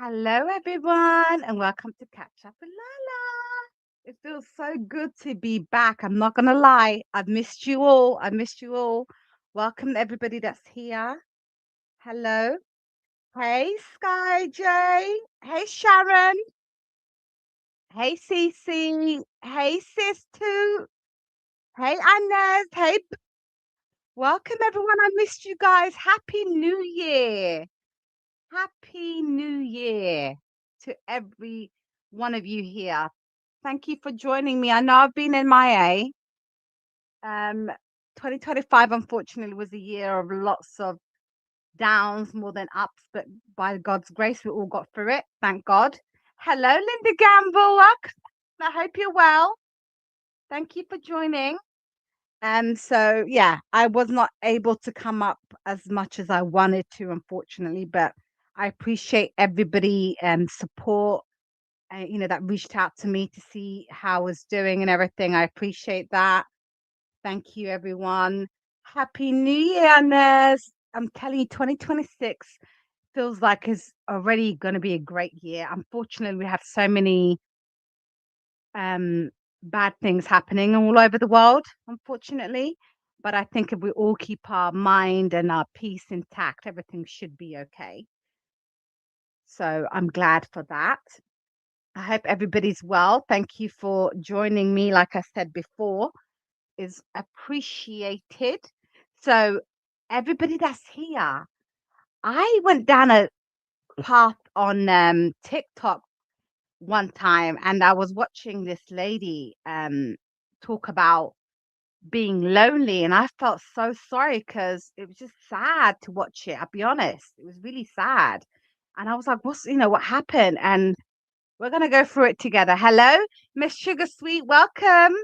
Hello, everyone, and welcome to Catch Up with Lala. It feels so good to be back. I'm not gonna lie, I've missed you all. I missed you all. Welcome, everybody that's here. Hello. Hey, Sky J. Hey, Sharon. Hey, Cece. Hey, Sis Two. Hey, Inez. Welcome, everyone. I missed you guys. Happy New Year. Happy New Year to every one of you here. Thank you for joining me. I know I've been MIA. 2025, unfortunately, was a year of lots of downs more than ups, but by God's grace, we all got through it. Thank God. Hello, Linda Gamble. Welcome. I hope you're well. Thank you for joining. So yeah, I was not able to come up as much as I wanted to, unfortunately, but I appreciate everybody support that reached out to me to see how I was doing and everything. I appreciate that. Thank you, everyone. Happy New Year, Inez. I'm telling you, 2026 feels like it's already going to be a great year. Unfortunately, we have so many um, bad things happening all over the world, unfortunately. But I think if we all keep our mind and our peace intact, everything should be okay. So I'm glad for that. I hope everybody's well. Thank you for joining me. Like I said before, is appreciated. So, everybody that's here, I went down a path on TikTok one time and I was watching this lady talk about being lonely, and I felt so sorry because it was just sad to watch it. I'll be honest, it was really sad. And I was like, what happened? And we're gonna go through it together. Hello, Miss Sugar Sweet. Welcome.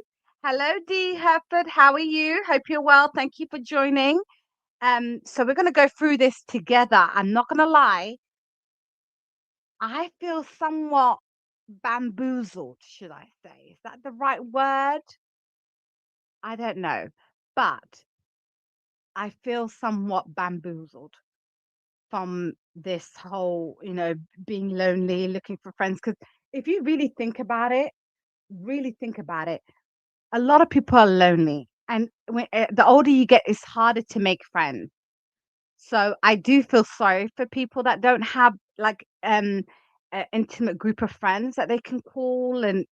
Hello, Dee Herford. How are you? Hope you're well. Thank you for joining. So we're gonna go through this together. I'm not gonna lie. I feel somewhat bamboozled, should I say? Is that the right word? I don't know. But I feel somewhat bamboozled from this whole, being lonely, looking for friends. Because if you really think about it, a lot of people are lonely, and the older you get, it's harder to make friends. So I do feel sorry for people that don't have like an intimate group of friends that they can call and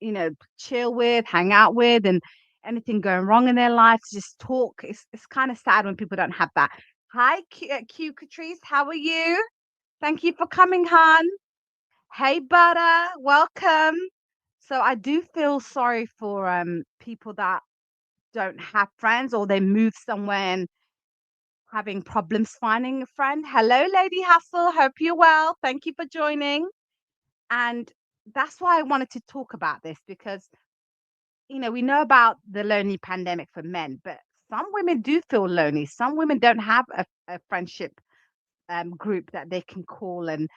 chill with, hang out with, and anything going wrong in their lives, just talk. It's kind of sad when people don't have that. Hi, Q Catrice, how are you? Thank you for coming, hon. Hey, Butter, welcome. So I do feel sorry for people that don't have friends or they move somewhere and having problems finding a friend. Hello, Lady Hustle. Hope you're well. Thank you for joining. And that's why I wanted to talk about this because, we know about the lonely pandemic for men, but some women do feel lonely. Some women don't have a friendship group that they can call and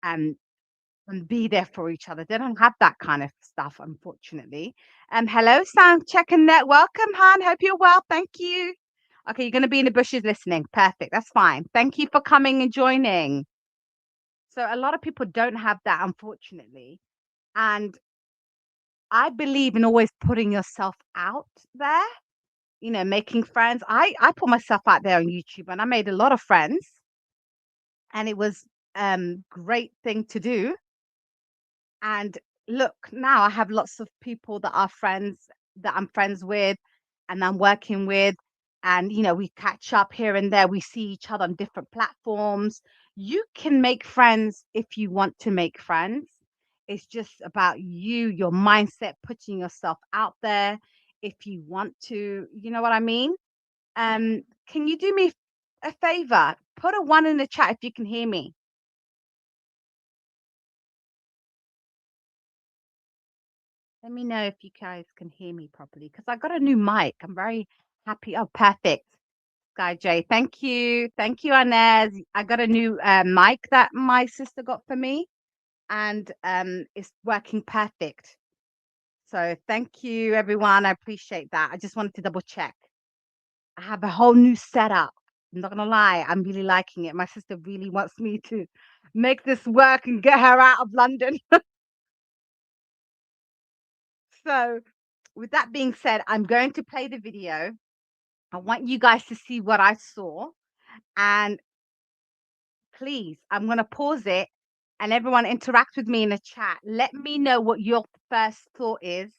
and be there for each other. They don't have that kind of stuff, unfortunately. Hello, Sound Check and Net. Welcome, Han. Hope you're well. Thank you. Okay, you're going to be in the bushes listening. Perfect. That's fine. Thank you for coming and joining. So, a lot of people don't have that, unfortunately. And I believe in always putting yourself out there, making friends. I put myself out there on YouTube and I made a lot of friends, and it was great thing to do. And look, now I have lots of people that are friends that I'm friends with and I'm working with. And, we catch up here and there. We see each other on different platforms. You can make friends if you want to make friends. It's just about you, your mindset, putting yourself out there if you want to. You know what I mean? Can you do me a favor? Put a one in the chat if you can hear me. Let me know if you guys can hear me properly because I got a new mic. I'm very happy. Oh, perfect. Sky J. Thank you. Thank you, Inez. I got a new mic that my sister got for me and it's working perfect. So thank you, everyone. I appreciate that. I just wanted to double check. I have a whole new setup. I'm not gonna lie, I'm really liking it. My sister really wants me to make this work and get her out of London. So, with that being said, I'm going to play the video. I want you guys to see what I saw. And please, I'm going to pause it and everyone interact with me in the chat. Let me know what your first thought is,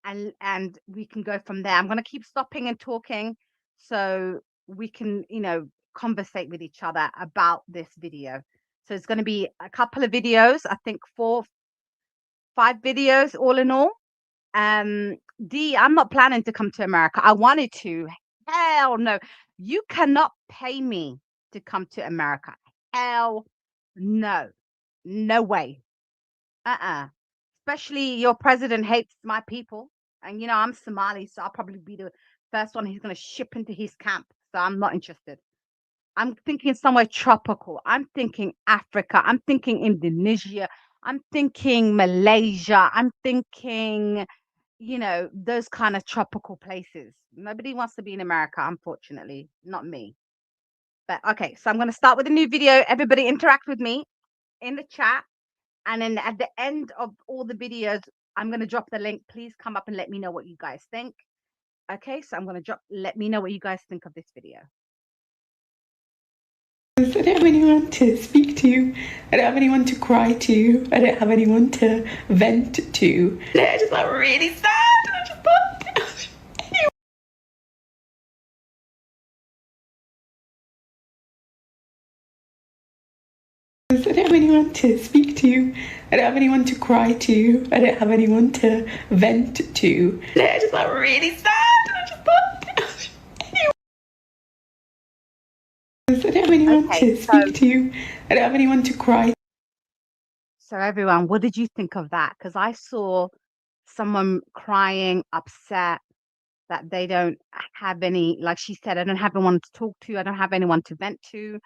and we can go from there. I'm going to keep stopping and talking so we can, conversate with each other about this video. So it's going to be a couple of videos, I think 4, 5 videos all in all. I'm not planning to come to America. I wanted to. Hell no. You cannot pay me to come to America. Hell no. No way. Uh-uh. Especially your president hates my people. And I'm Somali, so I'll probably be the first one he's gonna ship into his camp. So I'm not interested. I'm thinking somewhere tropical. I'm thinking Africa. I'm thinking Indonesia. I'm thinking Malaysia. I'm thinking those kind of tropical places. Nobody wants to be in America, unfortunately. Not me. But okay, so I'm going to start with a new video. Everybody interact with me in the chat. And then at the end of all the videos, I'm going to drop the link. Please come up and let me know what you guys think. Okay, so I'm going to let me know what you guys think of this video. I don't have anyone to speak to. I don't have anyone to cry to. I don't have anyone to vent to. I just felt really sad. And I just thought, I don't have anyone to speak to. I don't have anyone to cry to. I don't have anyone to vent to. I just felt really sad. And I just thought, I don't have anyone to speak to. I don't have anyone to cry. So everyone, what did you think of that? Because I saw someone crying, upset that they don't have any, like she said, I don't have anyone to talk to. I don't have anyone to vent to.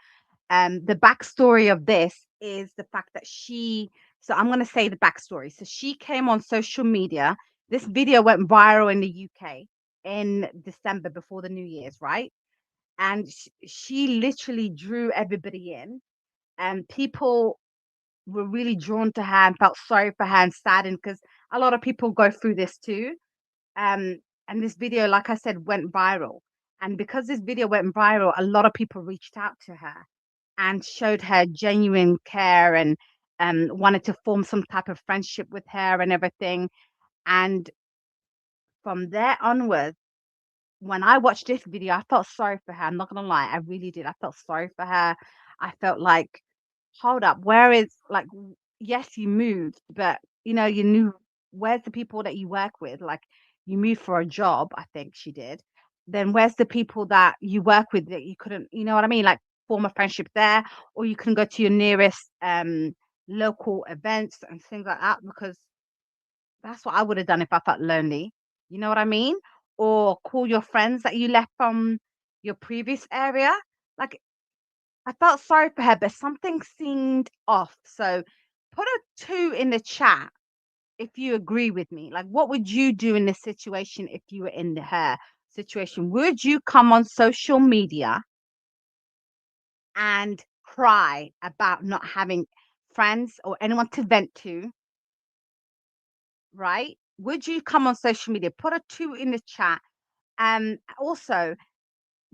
The backstory of this is the fact that so I'm going to say the backstory. So she came on social media. This video went viral in the UK in December before the New Year's, right? And she literally drew everybody in, and people were really drawn to her and felt sorry for her and saddened because a lot of people go through this too. Um, and this video, like I said, went viral. And because this video went viral, a lot of people reached out to her and showed her genuine care and wanted to form some type of friendship with her and everything. And from there onwards, when I watched this video, I felt sorry for her. I'm not gonna lie, I really did. I felt sorry for her. I felt like, hold up, where is like, yes, you moved, but you knew where's the people that you work with? Like, you moved for a job, I think she did. Then where's the people that you work with that you couldn't, you know what I mean? Like, form a friendship there, or you can go to your nearest local events and things like that, because that's what I would have done if I felt lonely. You know what I mean? Or call your friends that you left from your previous area. Like, I felt sorry for her, but something seemed off. So put a 2 in the chat if you agree with me. Like, what would you do in this situation if you were in her situation? Would you come on social media and cry about not having friends or anyone to vent to, right? Would you come on social media? Put a 2 in the chat. Also,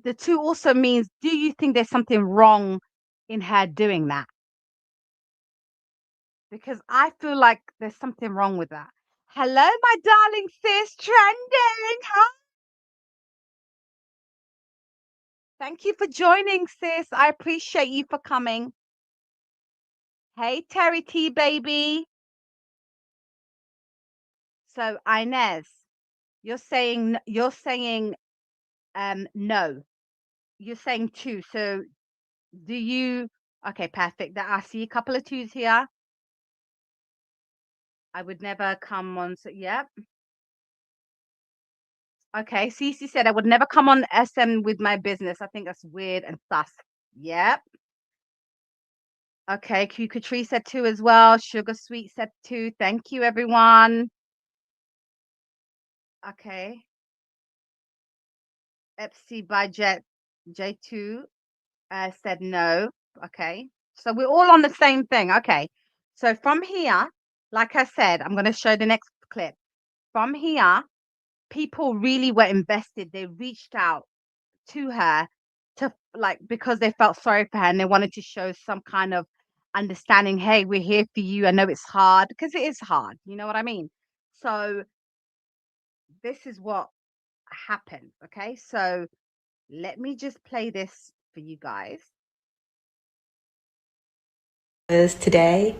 the 2 also means, do you think there's something wrong in her doing that? Because I feel like there's something wrong with that. Hello, my darling sis, trending. Huh? Thank you for joining, sis. I appreciate you for coming. Hey, Terry T, baby. So, Inez, you're saying no. You're saying 2. So, do you? Okay, perfect. That I see a couple of 2s here. I would never come on. So, yeah. Okay, Cece said I would never come on SM with my business. I think that's weird and sus. Yep. Okay, Q Catrice said 2 as well. Sugar Sweet said 2. Thank you, everyone. Okay. Epsi budget. J2 said no. Okay. So we're all on the same thing. Okay. So from here, like I said, I'm going to show the next clip. From here, people really were invested. They reached out to her to like because they felt sorry for her and they wanted to show some kind of understanding. Hey, we're here for you. I know it's hard because it is hard. You know what I mean? So this is what happened. Okay. So let me just play this for you guys. Today,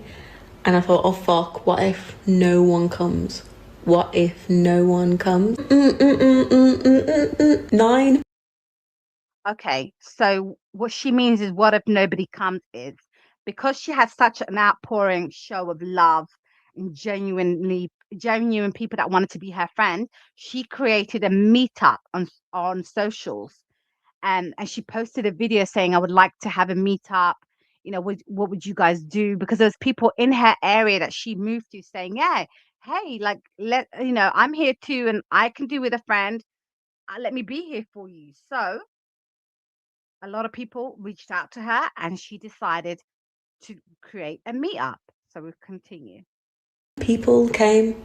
and I thought, oh fuck, what if no one comes? What if no one comes? 9. Okay, so what she means is what if nobody comes is because she had such an outpouring show of love and genuine people that wanted to be her friend, she created a meetup on socials and she posted a video saying, I would like to have a meetup. You know, what would you guys do? Because there's people in her area that she moved to saying, yeah, hey, like I'm here too and I can do with a friend. Let me be here for you. So a lot of people reached out to her and she decided to create a meetup. So we'll continue. People came.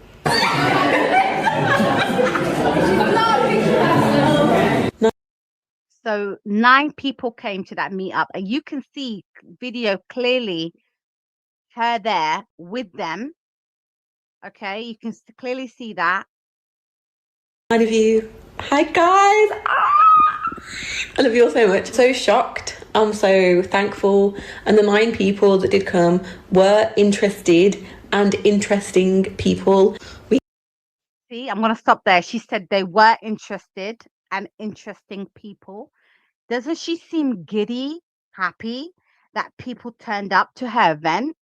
So 9 people came to that meetup, and you can see video clearly her there with them. Okay, you can clearly see that. 9 of you. Hi guys. I love you all so much. So shocked. I'm so thankful. And the 9 people that did come were interested and interesting people. See, I'm going to stop there. She said they were interested and interesting people. Doesn't she seem giddy, happy that people turned up to her event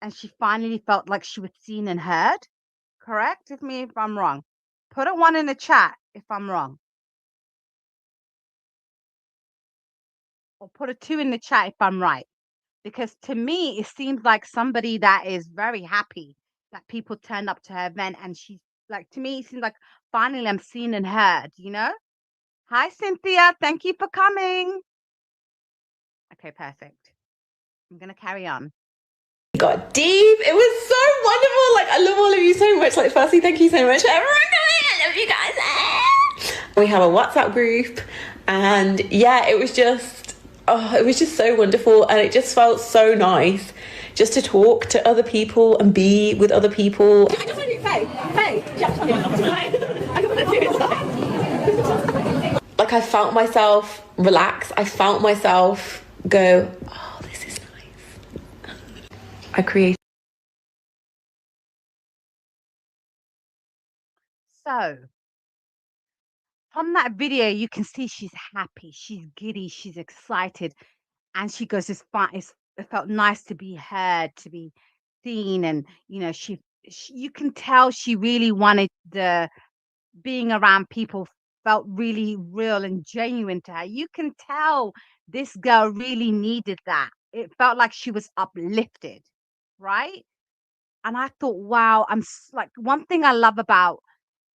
and she finally felt like she was seen and heard? Correct me if I'm wrong. Put a 1 in the chat if I'm wrong. Or put a 2 in the chat if I'm right. Because to me, it seems like somebody that is very happy that people turned up to her event. And she's like, to me, it seems like finally I'm seen and heard, you know? Hi, Cynthia. Thank you for coming. Okay, perfect. I'm going to carry on. Got deep. It was so wonderful. Like, I love all of you so much. Like, firstly, thank you so much for everyone coming. I love you guys. We have a WhatsApp group, and yeah, it was just so wonderful, and it just felt so nice just to talk to other people and be with other people. I just want to say, like, I felt myself relax. I felt myself go, oh, this is nice. I created. So, from that video, you can see she's happy, she's giddy, she's excited. And she goes, it's fine. It felt nice to be heard, to be seen. And, you can tell she really wanted being around people felt really real and genuine to her. You can tell this girl really needed that. It felt like she was uplifted, right? And I thought, wow, like one thing I love about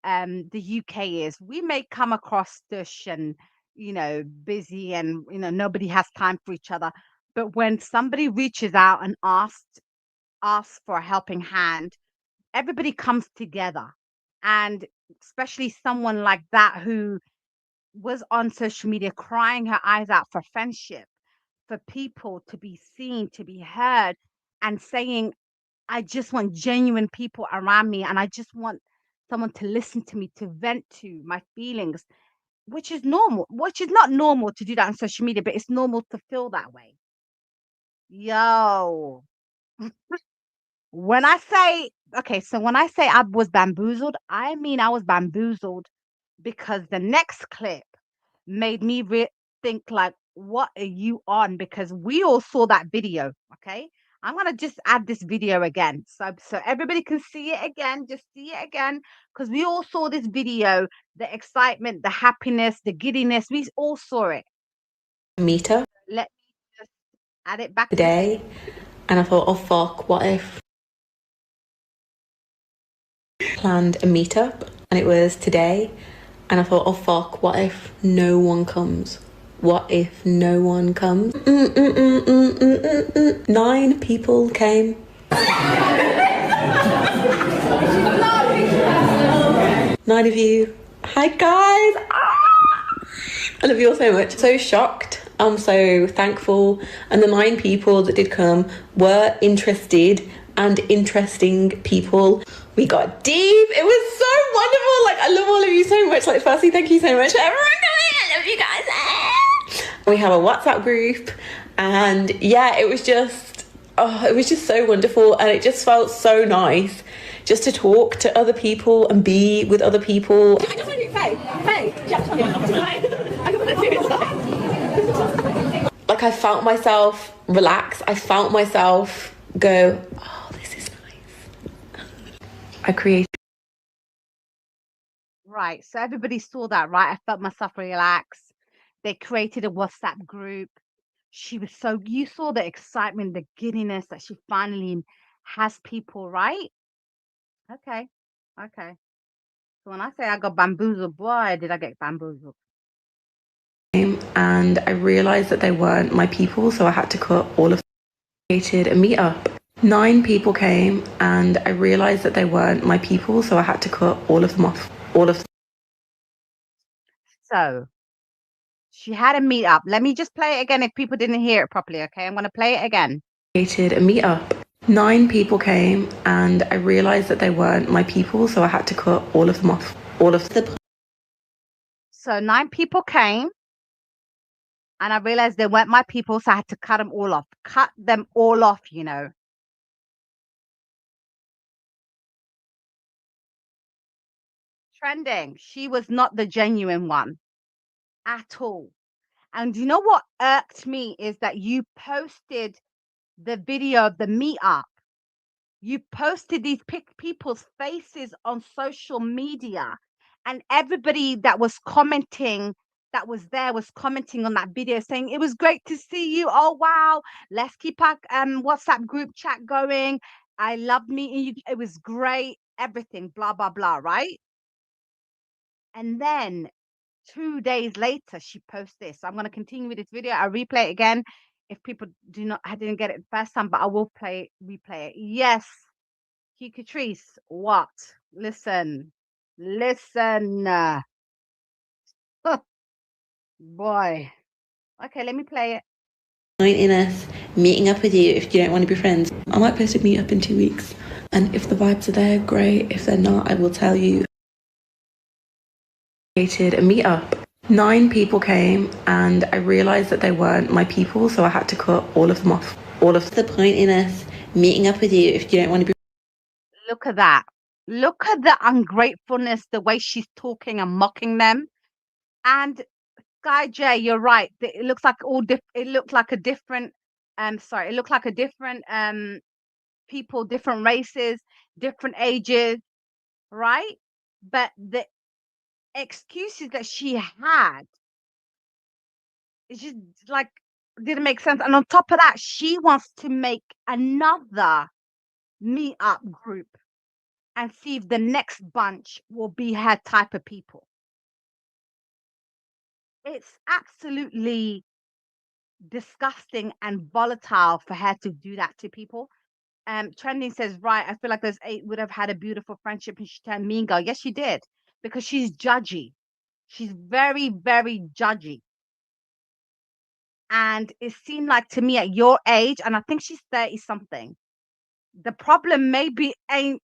the UK is we may come across stush and busy and nobody has time for each other. But when somebody reaches out and asks for a helping hand, everybody comes together. And especially someone like that who was on social media crying her eyes out for friendship, for people to be seen, to be heard, and saying, I just want genuine people around me and I just want someone to listen to me, to vent to my feelings, which is normal, which is not normal to do that on social media, but it's normal to feel that way. Yo, when I say, okay, so when I say I was bamboozled, I mean I was bamboozled because the next clip made me think like, what are you on? Because we all saw that video. Okay. I'm gonna just add this video again. So everybody can see it again. Just see it again. Because we all saw this video, the excitement, the happiness, the giddiness. We all saw it. Meetup. Let me just add it back Today, and I thought, oh fuck, what if planned a meetup and it was today, and I thought, oh fuck, what if no one comes? What if no one comes? 9 people came. 9 of you. Hi guys. I love you all so much. So shocked. I'm so thankful. And the 9 people that did come were interested and interesting people. We got deep. It was so wonderful. Like, I love all of you so much. Like, firstly, thank you so much for everyone coming. I love you guys. We have a WhatsApp group. And yeah, it was just so wonderful. And it just felt so nice just to talk to other people and be with other people. I just want to do like, I felt myself relax. I felt myself go, oh, this is nice. I created. Right. So everybody saw that, right? I felt myself relax. They created a WhatsApp group. You saw the excitement, the giddiness that she finally has people, right? Okay. Okay. So when I say I got bamboozled, boy, did I get bamboozled. And I realized that they weren't my people, so I had to cut all of them. Created a meetup. 9 people came, and I realized that they weren't my people, so I had to cut all of them off. So she had a meetup. Let me just play it again if people didn't hear it properly, okay? I'm going to play it again. Created a meetup. 9 people came, and I realized that they weren't my people, so I had to cut all of them off. So 9 people came, and I realized they weren't my people, so I had to cut them all off. Cut them all off, you know. Trending. She was not the genuine one at all. And you know what irked me is that you posted the video of the meetup. You posted these people's faces on social media, and everybody that was commenting that was there was commenting on that video saying it was great to see you. Oh wow, let's keep our WhatsApp group chat going. I loved meeting you. It was great. Everything, blah blah blah, right? And then 2 days later, she posts this. So I'm going to continue with this video. I'll replay it again. If people I didn't get it the first time, but I will replay it. Yes, Catrice, what? Listen, listen. Boy. Okay, let me play it. In us meeting up with you if you don't want to be friends. I might post a meetup in 2 weeks, and if the vibes are there, great. If they're not, I will tell you. Created a meetup. 9 people came, and I realized that they weren't my people, so I had to cut all of them off. The point in us meeting up with you if you don't want to be. Look at that. Look at the ungratefulness, the way she's talking and mocking them. And Guy J, you're right. It looks like it looked like a different it looked like a different people, different races, different ages, right? But the excuses that she had, it's just like didn't make sense. And on top of that, she wants to make another meetup group and see if the next bunch will be her type of people. It's absolutely disgusting and volatile for her to do that to people. Trending says, right, I feel like those 8 would have had a beautiful friendship and she turned mean girl. Yes, she did, because she's judgy. She's very, very judgy. And it seemed like to me at your age, and I think she's 30 something, the problem maybe ain't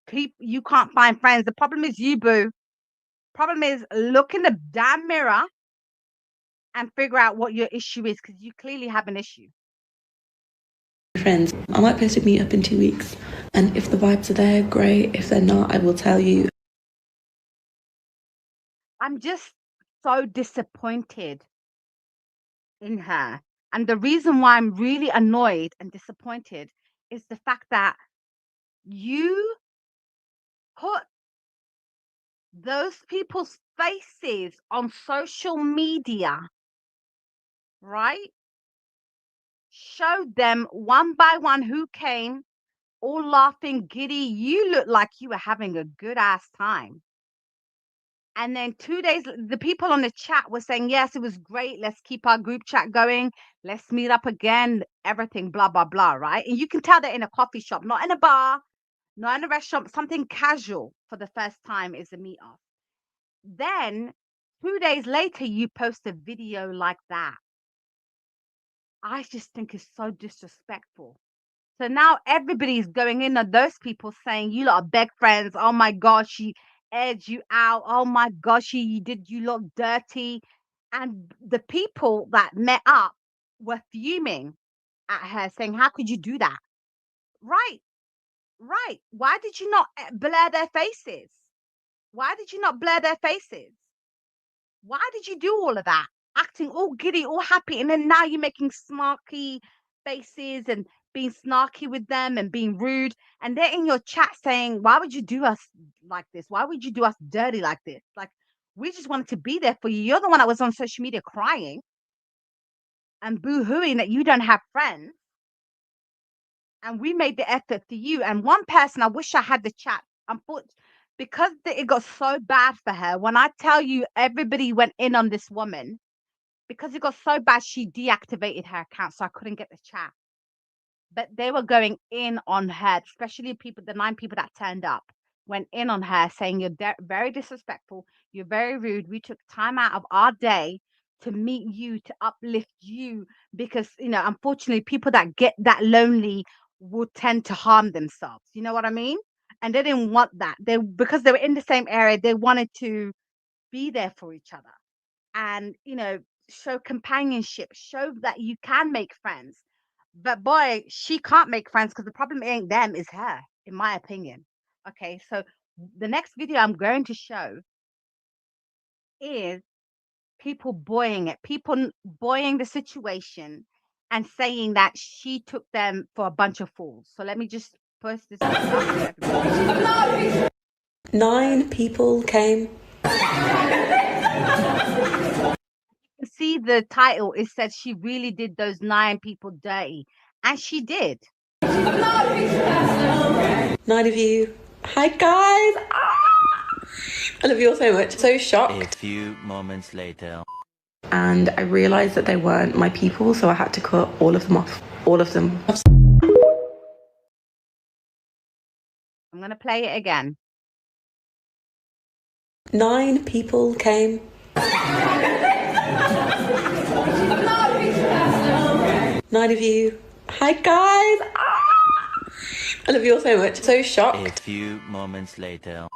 people you can't find friends. The problem is you, boo. Problem is look in the damn mirror and figure out what your issue is, because you clearly have an issue. Friends, I might post a meetup in 2 weeks, and if the vibes are there, great. If they're not, I will tell you. I'm just so disappointed in her. And the reason why I'm really annoyed and disappointed is the fact that you put those people's faces on social media, right? Showed them one by one who came, all laughing, giddy. You look like you were having a good ass time. And then 2 days, the people on the chat were saying, yes, it was great. Let's keep our group chat going. Let's meet up again. Everything, blah, blah, blah. Right. And you can tell that in a coffee shop, not in a bar, not in a restaurant, something casual for the first time is a meetup. Then 2 days later, you post a video like that. I just think it's so disrespectful. So now everybody's going in on those people saying, you lot are beg friends. Oh my gosh, she aired you out. Oh my gosh, you look dirty. And the people that met up were fuming at her, saying, how could you do that? Right, right. Why did you not blur their faces? Why did you not blur their faces? Why did you do all of that? Acting all giddy, all happy, and then now you're making smarky faces and being snarky with them and being rude. And they're in your chat saying, why would you do us like this? Why would you do us dirty like this? Like, we just wanted to be there for you. You're the one that was on social media crying and boo-hooing that you don't have friends. And we made the effort for you. And one person, I wish I had the chat. Unfortunately, because it got so bad for her. When I tell you, everybody went in on this woman because it got so bad, she deactivated her account, so I couldn't get the chat. But they were going in on her, especially people, the 9 people that turned up, went in on her, saying you're very disrespectful, you're very rude. We took time out of our day to meet you, to uplift you, because unfortunately, people that get that lonely will tend to harm themselves. You know what I mean? And they didn't want that. Because they were in the same area, they wanted to be there for each other and show companionship, show that you can make friends. But boy, she can't make friends because the problem ain't them, is her, in my opinion. Okay, so the next video I'm going to show is people buoying it, people buoying the situation and saying that she took them for a bunch of fools. So let me just post this video up so everybody. 9 people came. See the title, it said she really did those 9 people dirty, and she did. 9 of you. Hi guys. I love you all so much. So shocked. A few moments later. And I realised that they weren't my people, so I had to cut all of them off. All of them. I'm going to play it again. 9 people came. 9 of you. Hi guys. I love you all so much. So shocked. A few moments later.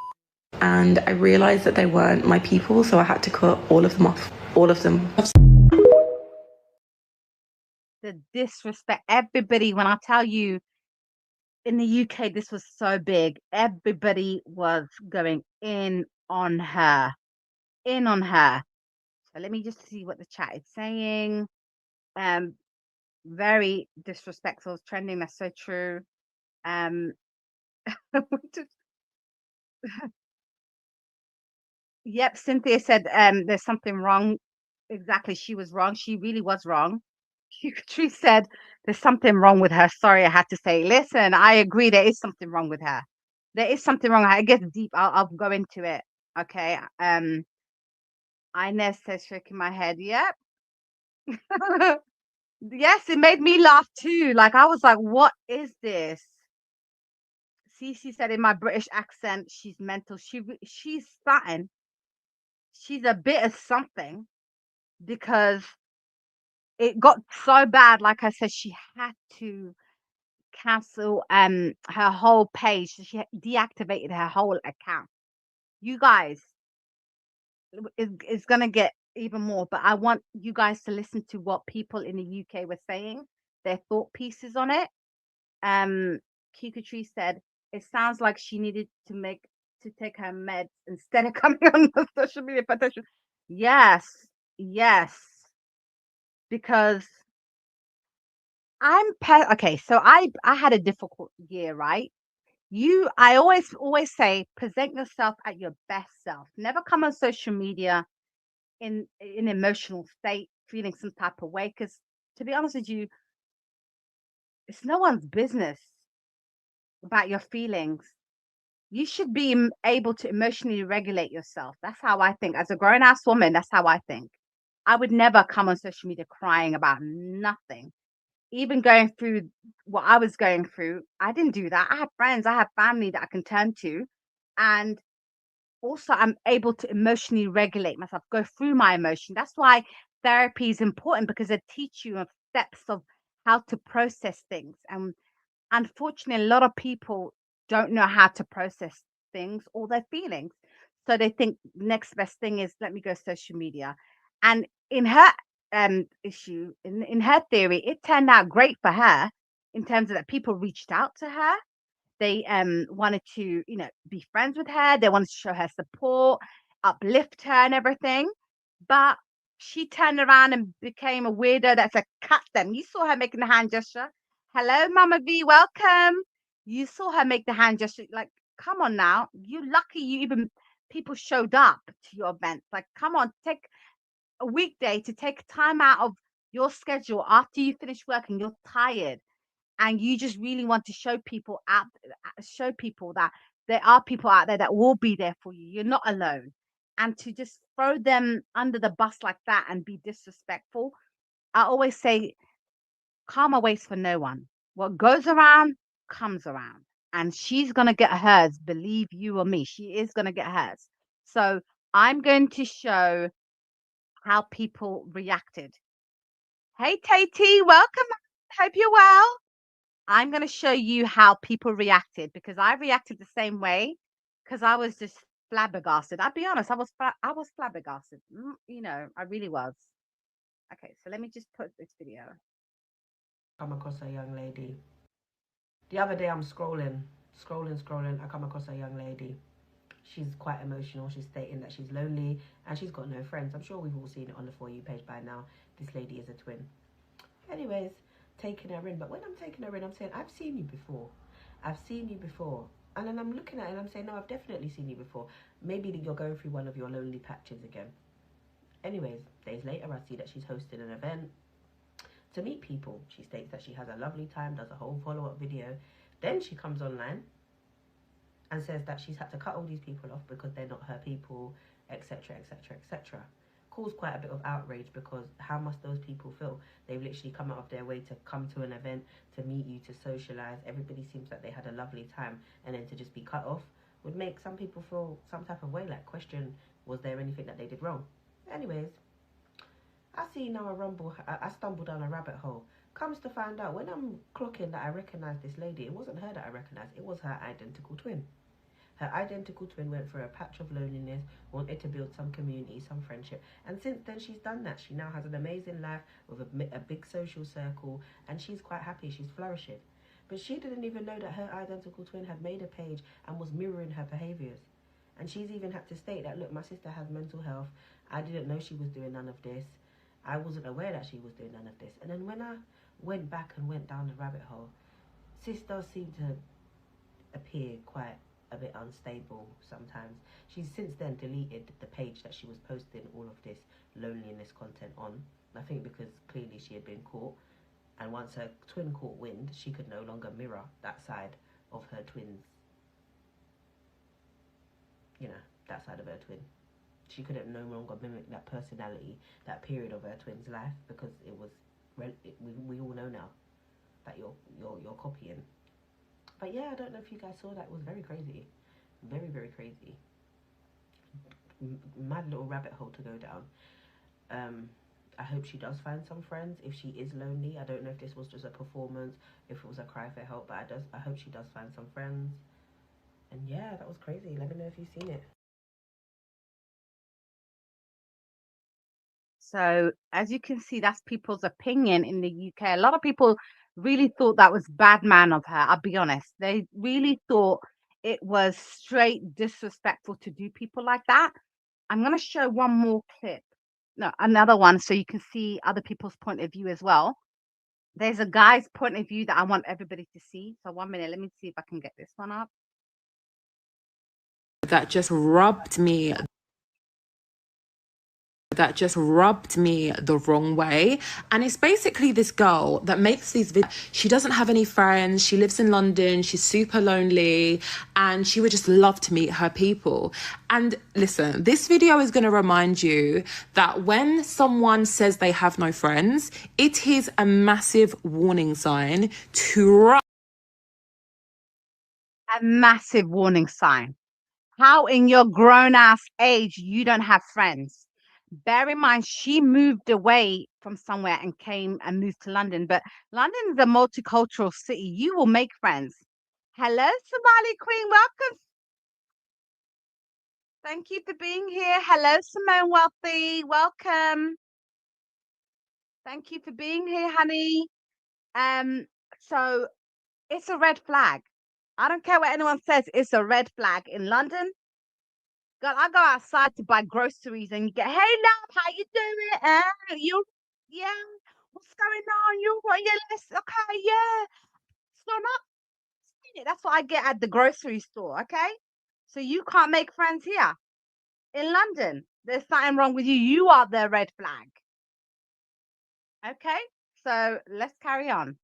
And I realised that they weren't my people, so I had to cut all of them off. All of them. The disrespect, everybody, when I tell you, in the UK, this was so big. Everybody was going in on her. In on her. So let me just see what the chat is saying. Very disrespectful, it's trending, that's so true. Yep, Cynthia said there's something wrong. Exactly, she was wrong. She really was wrong. She said there's something wrong with her. Sorry, I had to say. Listen, I agree. There is something wrong with her. There is something wrong. It gets deep. I'll go into it. Okay. Inez says shaking my head. Yep. Yes, it made me laugh too. Like I was like, what is this? Cece said in my British accent, she's mental. She's something. She's a bit of something because it got so bad. Like I said, she had to cancel her whole page. So she deactivated her whole account. You guys, it's gonna get even more, but I want you guys to listen to what people in the UK were saying, their thought pieces on it. Kikutree said it sounds like she needed to take her meds instead of coming on the social media potential. Yes, yes, because okay. So I had a difficult year, right? I always say present yourself at your best self. Never come on social media in emotional state, feeling some type of way. Because to be honest with you, it's no one's business about your feelings. you should be able to emotionally regulate yourself. That's how I think. As a grown ass woman, that's how I think. I would never come on social media crying about nothing. Even going through what I was going through, I didn't do that. I have friends, I have family that I can turn to. And also, I'm able to emotionally regulate myself, go through my emotion. That's why therapy is important, because it teach you of steps of how to process things. And unfortunately, a lot of people don't know how to process things or their feelings. So they think next best thing is let me go social media. And in her issue, in her theory, it turned out great for her in terms of that people reached out to her. They wanted to, be friends with her. They wanted to show her support, uplift her and everything. But she turned around and became a weirdo that's a cut them. You saw her making the hand gesture. Hello, Mama V, welcome. You saw her make the hand gesture. Like, come on now. You lucky you even people showed up to your events. Like, come on, take a weekday to take time out of your schedule after you finish work and you're tired and you just really want to show people that there are people out there that will be there for you. You're not alone. And to just throw them under the bus like that and be disrespectful, I always say karma waits for no one. What goes around comes around. And she's gonna get hers, believe you or me. She is gonna get hers. So I'm going to show how people reacted. Hey Tate, welcome. Hope you're well. I'm going to show you how people reacted, because I reacted the same way, because I was just flabbergasted. I'll be honest, I was flabbergasted. I really was. Okay, so let me just put this video. Come across a young lady. The other day I'm scrolling. I come across a young lady. She's quite emotional. She's stating that she's lonely and she's got no friends. I'm sure we've all seen it on the For You page by now. This lady is a twin. Anyways, taking her in. But when I'm taking her in, I'm saying, I've seen you before. I've seen you before. And then I'm looking at it and I'm saying, no, I've definitely seen you before. Maybe you're going through one of your lonely patches again. Anyways, days later, I see that she's hosting an event to meet people. She states that she has a lovely time, does a whole follow-up video. Then she comes online and says that she's had to cut all these people off because they're not her people, etc., etc., etc. Caused quite a bit of outrage, because how must those people feel? They've literally come out of their way to come to an event, to meet you, to socialise. Everybody seems like they had a lovely time, and then to just be cut off would make some people feel some type of way, like question, was there anything that they did wrong? Anyways, I see now I stumble down a rabbit hole. Comes to find out, when I'm clocking that I recognise this lady, it wasn't her that I recognised, it was her identical twin. Her identical twin went through a patch of loneliness, wanted to build some community, some friendship. And since then, she's done that. She now has an amazing life with a big social circle, and she's quite happy. She's flourishing. But she didn't even know that her identical twin had made a page and was mirroring her behaviours. And she's even had to state that, look, my sister has mental health. I didn't know she was doing none of this. I wasn't aware that she was doing none of this. And then when I went back and went down the rabbit hole, sis does seem to appear quite a bit unstable sometimes. She's since then deleted the page that she was posting all of this loneliness content on. I think because clearly she had been caught, and once her twin caught wind, she could no longer mirror that side of her twins. That side of her twin. She couldn't no longer mimic that personality, that period of her twin's life, because it was we all know now that you're copying. But yeah, I don't know if you guys saw that. It was very crazy. Very, very crazy. Mad little rabbit hole to go down. I hope she does find some friends. If she is lonely, I don't know if this was just a performance, if it was a cry for help, but I hope she does find some friends. And yeah, that was crazy. Let me know if you've seen it. So as you can see, that's people's opinion in the UK. A lot of people really thought that was bad man of her. I'll be honest. They really thought it was straight disrespectful to do people like that. I'm going to show one more clip. No, another one, so you can see other people's point of view as well. There's a guy's point of view that I want everybody to see. So 1 minute, let me see if I can get this one up. That just rubbed me that just rubbed me the wrong way. And it's basically this girl that makes these videos. She doesn't have any friends. She lives in London. She's super lonely. And she would just love to meet her people. And listen, this video is going to remind you that when someone says they have no friends, it is a massive warning sign to run. A massive warning sign. How in your grown-ass age you don't have friends? Bear in mind, she moved away from somewhere and came and moved to London. But London is a multicultural city. You will make friends. Hello, Somali Queen. Welcome. Thank you for being here. Hello, Simone Wealthy. Welcome. Thank you for being here, honey. So it's a red flag. I don't care what anyone says. It's a red flag in London. God, I go outside to buy groceries and you get, hey, love, how you doing? Yeah, what's going on? You want your list? Okay, yeah. So not, that's what I get at the grocery store, okay? So you can't make friends here in London. There's something wrong with you. You are the red flag. Okay, so let's carry on.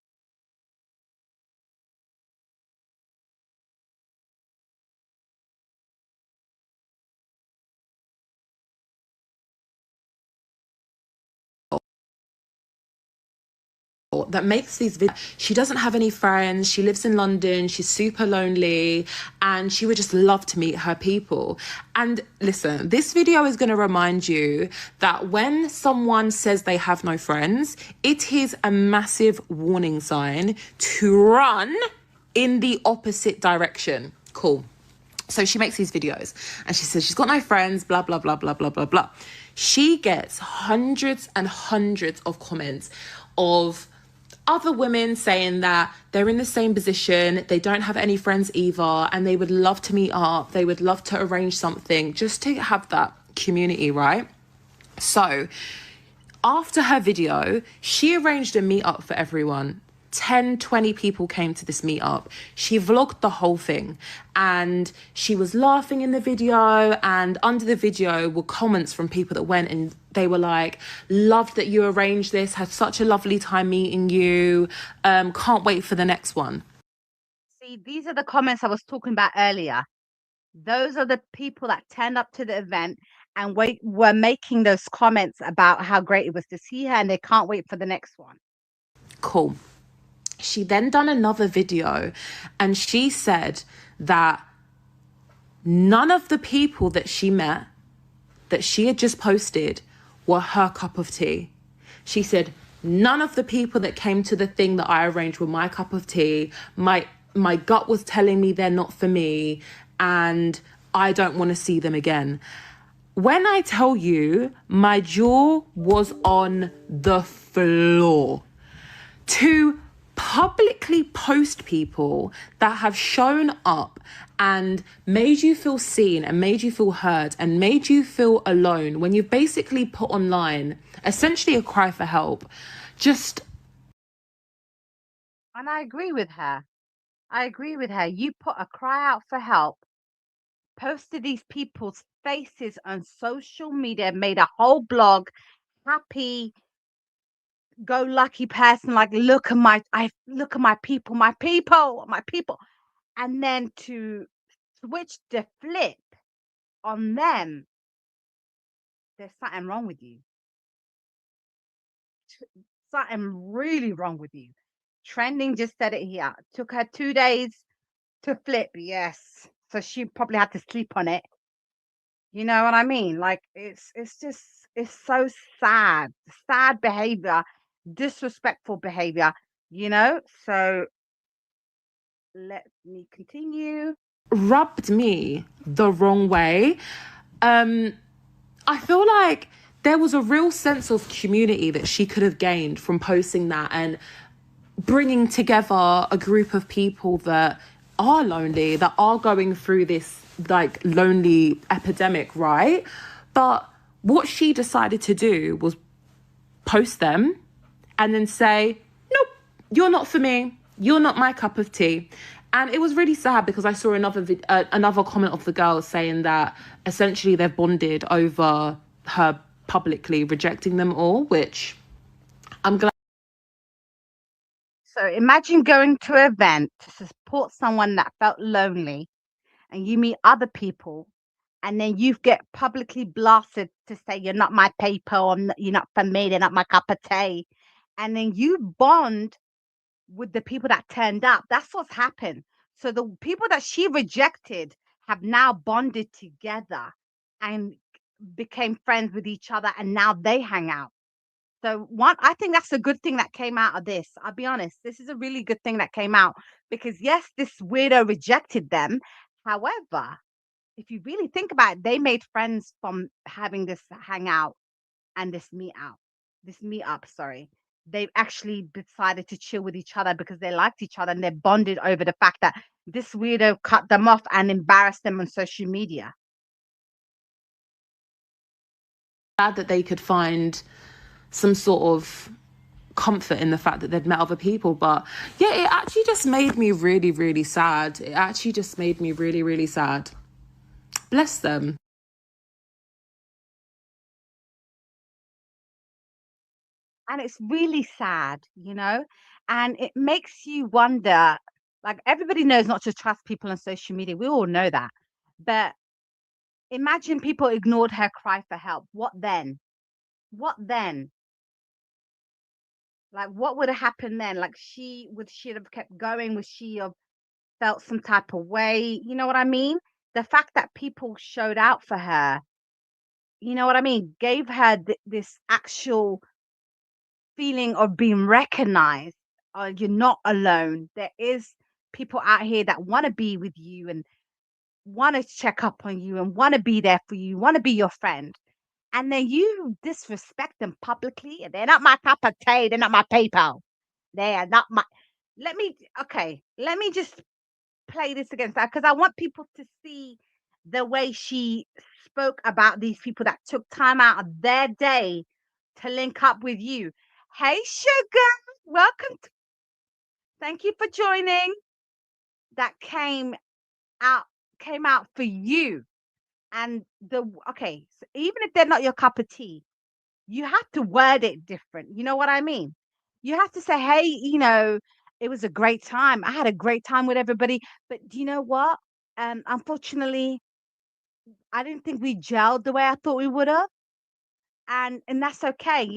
That makes these videos. She doesn't have any friends. She lives in London. She's super lonely. And she would just love to meet her people. And listen, this video is going to remind you that when someone says they have no friends, it is a massive warning sign to run in the opposite direction. Cool. So she makes these videos and she says she's got no friends, blah, blah, blah, blah, blah, blah, blah. She gets hundreds and hundreds of comments of other women saying that they're in the same position, they don't have any friends either, and they would love to meet up, they would love to arrange something just to have that community, right? So after her video, she arranged a meetup for everyone. 10, 20 people came to this meetup. She vlogged the whole thing and she was laughing in the video, and under the video were comments from people that went and they were like, loved that you arranged this, had such a lovely time meeting you, can't wait for the next one. See, these are the comments I was talking about earlier. Those are the people that turned up to the event and were making those comments about how great it was to see her and they can't wait for the next one. Cool. She then done another video and she said that none of the people that she met, that she had just posted, were her cup of tea. She said, none of the people that came to the thing that I arranged were my cup of tea. My gut was telling me they're not for me and I don't want to see them again. When I tell you, my jaw was on the floor. To publicly post people that have shown up and made you feel seen and made you feel heard and made you feel alone when you've basically put online essentially a cry for help. And I agree with her. You put a cry out for help, posted these people's faces on social media, made a whole blog, happy go lucky person, like look at my people, and then to switch the flip on them, there's something wrong with you. Something really wrong with you. Trending just said it here. Took her 2 days to flip. Yes, so she probably had to sleep on it. You know what I mean? Like it's so sad behavior, disrespectful behavior, so let me continue. Rubbed me the wrong way. I feel like there was a real sense of community that she could have gained from posting that and bringing together a group of people that are lonely, that are going through this like lonely epidemic, right? But what she decided to do was post them and then say, nope, you're not for me. You're not my cup of tea. And it was really sad because I saw another comment of the girl saying that essentially they've bonded over her publicly rejecting them all, which I'm glad. So imagine going to an event to support someone that felt lonely, and you meet other people, and then you get publicly blasted to say you're not my paper, or you're not for me, they're not my cup of tea, and then you bond with the people that turned up. That's what's happened. So the people that she rejected have now bonded together and became friends with each other, and now they hang out. So one, I think that's a good thing that came out of this. I'll be honest, this is a really good thing that came out, because yes, this weirdo rejected them. However, if you really think about it, they made friends from having this hangout and this meetup, sorry. They actually decided to chill with each other because they liked each other, and they bonded over the fact that this weirdo cut them off and embarrassed them on social media. Glad that they could find some sort of comfort in the fact that they'd met other people. But yeah, it actually just made me really, really sad. It actually just made me really, really sad. Bless them. And it's really sad, and it makes you wonder. Like, everybody knows not to trust people on social media. We all know that. But imagine people ignored her cry for help. What then? What then? Like, what would have happened then? Like, she have kept going? Would she have felt some type of way? You know what I mean? The fact that people showed out for her, you know what I mean, gave her this actual feeling of being recognized. You're not alone. There is people out here that want to be with you and want to check up on you and want to be there for you, want to be your friend. And then you disrespect them publicly. And they're not my cup of tea. They're not my PayPal. They are not my. Let me just play this against that, because I want people to see the way she spoke about these people that took time out of their day to link up with you. Hey, sugar, welcome. Thank you for joining. That out came out for you. And so even if they're not your cup of tea, you have to word it different. You know what I mean? You have to say, hey, it was a great time. I had a great time with everybody. But do you know what? Unfortunately, I didn't think we gelled the way I thought we would have. And that's okay.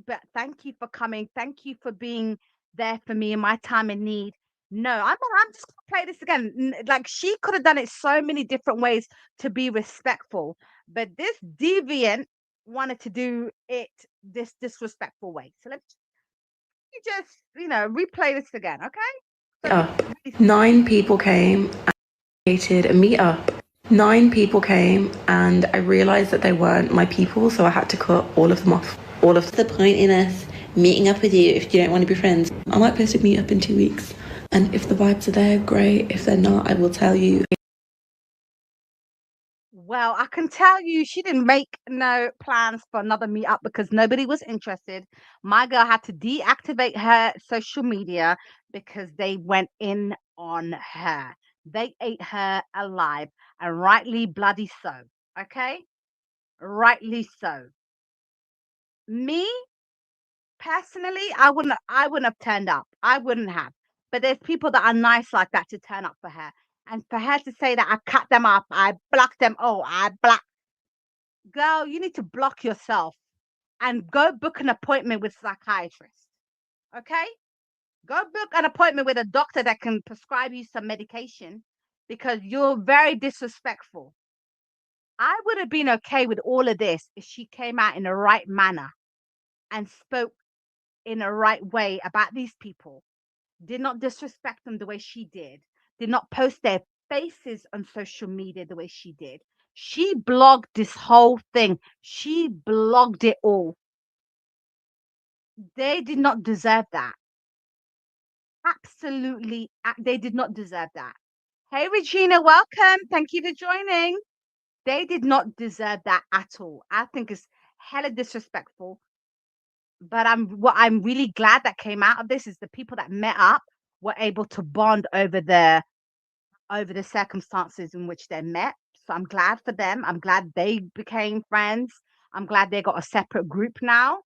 But thank you for coming. Thank you for being there for me in my time of need. No, I'm just gonna play this again. Like, she could have done it so many different ways to be respectful, but this deviant wanted to do it this disrespectful way. So let's just replay this again, okay? So Up. 9 people came and created a meetup. 9 people came and I realized that they weren't my people, so I had to cut all of them off. All of the point in us meeting up with you if you don't want to be friends. I might post a meetup in 2 weeks, and if the vibes are there, great. If they're not, I will tell you. Well, I can tell you she didn't make no plans for another meetup because nobody was interested. My girl had to deactivate her social media because they went in on her. They ate her alive, and rightly bloody so. Okay? Rightly so. Me, personally, I wouldn't have turned up. I wouldn't have. But there's people that are nice like that to turn up for her. And for her to say that I cut them up, I blocked them. Oh, I blocked. Girl, you need to block yourself and go book an appointment with a psychiatrist. Okay? Go book an appointment with a doctor that can prescribe you some medication, because you're very disrespectful. I would have been okay with all of this if she came out in the right manner and spoke in a right way about these people, did not disrespect them the way she did not post their faces on social media the way she did. She blogged this whole thing. She blogged it all. They did not deserve that. Absolutely, they did not deserve that. Hey, Regina, welcome. Thank you for joining. They did not deserve that at all. I think it's hella disrespectful. But what I'm really glad that came out of this is the people that met up were able to bond over the circumstances in which they met. So I'm glad for them. I'm glad they became friends. I'm glad they got a separate group now.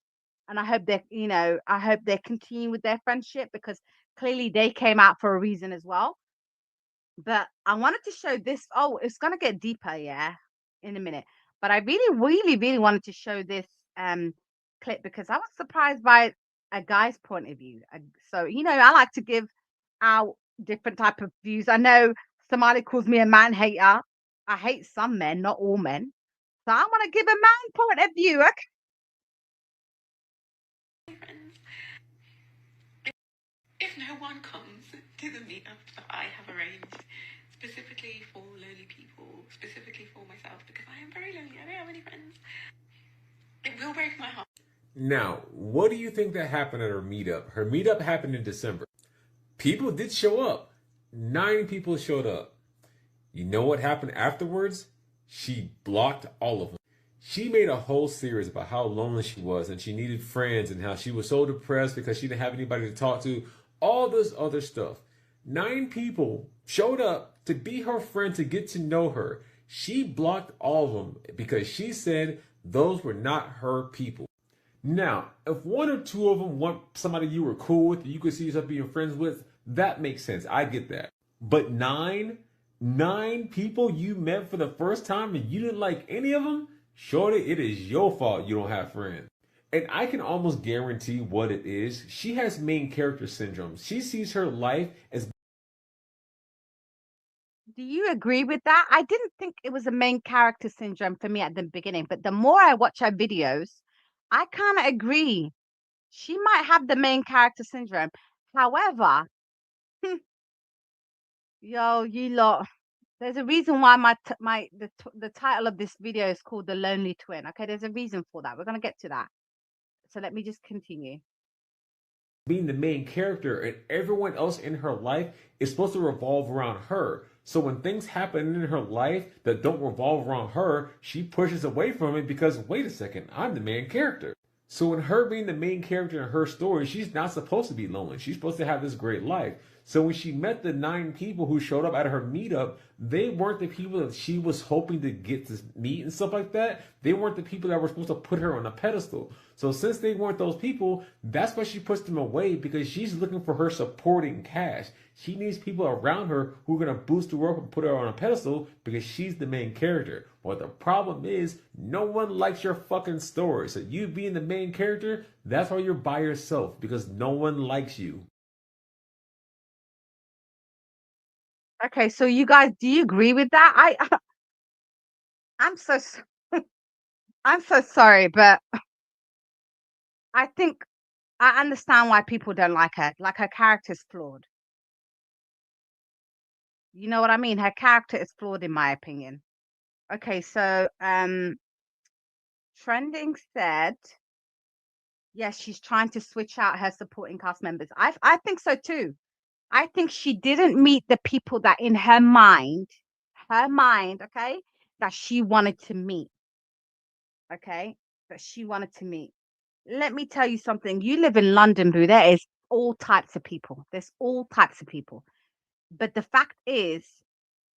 And I hope I hope they continue with their friendship because clearly they came out for a reason as well. But I wanted to show this. Oh, it's gonna get deeper, yeah, in a minute. But I really, really, really wanted to show this clip because I was surprised by a guy's point of view. So, I like to give out different type of views. I know somebody calls me a man hater. I hate some men, not all men. So I want to give a man point of view. Okay. If no one comes to the meetup that I have arranged specifically for lonely people, specifically for myself, because I am very lonely, I don't have any friends, it will break my heart. Now, what do you think that happened at her meetup? Her meetup happened in December. People did show up. 9 people showed up. You know what happened afterwards? She blocked all of them. She made a whole series about how lonely she was and she needed friends and how she was so depressed because she didn't have anybody to talk to. All this other stuff. 9 people showed up to be her friend, to get to know her. She blocked all of them because she said those were not her people. Now, if 1 or 2 of them want somebody you were cool with, you could see yourself being friends with, that makes sense. I get that. But 9 people you met for the first time and you didn't like any of them? Shorty, it is your fault you don't have friends. And I can almost guarantee what it is. She has main character syndrome. She sees her life as... Do you agree with that? I didn't think it was a main character syndrome for me at the beginning, but the more I watch her videos, I kind of agree. She might have the main character syndrome. However, yo, you lot, there's a reason why the title of this video is called The Lonely Twin. Okay, there's a reason for that. We're gonna get to that. So let me just continue. being the main character, and everyone else in her life is supposed to revolve around her. So when things happen in her life that don't revolve around her, she pushes away from it because, wait a second, I'm the main character. So in her being the main character in her story, she's not supposed to be lonely. She's supposed to have this great life. So when she met the 9 people who showed up at her meetup, they weren't the people that she was hoping to get to meet and stuff like that. They weren't the people that were supposed to put her on a pedestal. So since they weren't those people, that's why she pushed them away, because she's looking for her supporting cast. She needs people around her who are going to boost her up and put her on a pedestal because she's the main character. Well, the problem is no one likes your fucking story. So you being the main character, that's why you're by yourself, because no one likes you. Okay, so you guys, do you agree with that? I'm so I'm so sorry, but I think I understand why people don't like her. Like, her character's flawed. You know what I mean? Her character is flawed in my opinion. Okay, so trending said, yes, she's trying to switch out her supporting cast members. I think so too. I think she didn't meet the people that in her mind, okay, that she wanted to meet. Okay, that she wanted to meet. Let me tell you something. You live in London, boo. There is all types of people. There's all types of people. But the fact is,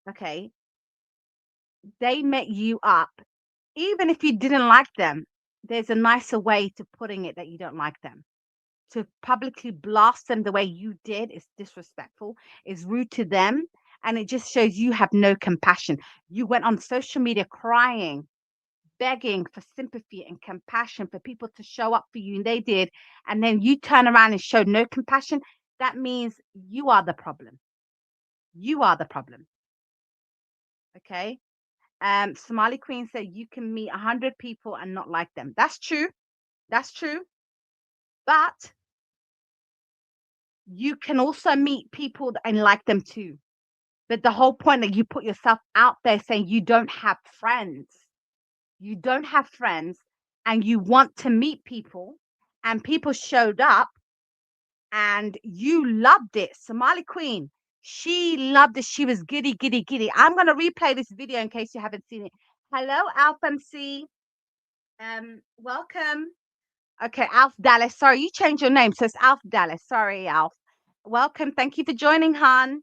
okay, they met you up. Even if you didn't like them, there's a nicer way to putting it that you don't like them. To publicly blast them the way you did is disrespectful, is rude to them, and it just shows you have no compassion. You went on social media crying, begging for sympathy and compassion for people to show up for you, and they did, and then you turn around and show no compassion. That means you are the problem. You are the problem. Okay. Somali Queen said you can meet 100 people and not like them. That's true. That's true. But you can also meet people and like them too. But the whole point that you put yourself out there saying you don't have friends, you don't have friends, and you want to meet people, and people showed up and you loved it. Somali Queen, she loved it. She was giddy, giddy, giddy. I'm going to replay this video in case you haven't seen it. Hello, Alf MC. Welcome. Okay, Alf Dallas. Sorry, you changed your name. So it's Alf Dallas. Sorry, Alf. Welcome. Thank you for joining, Han.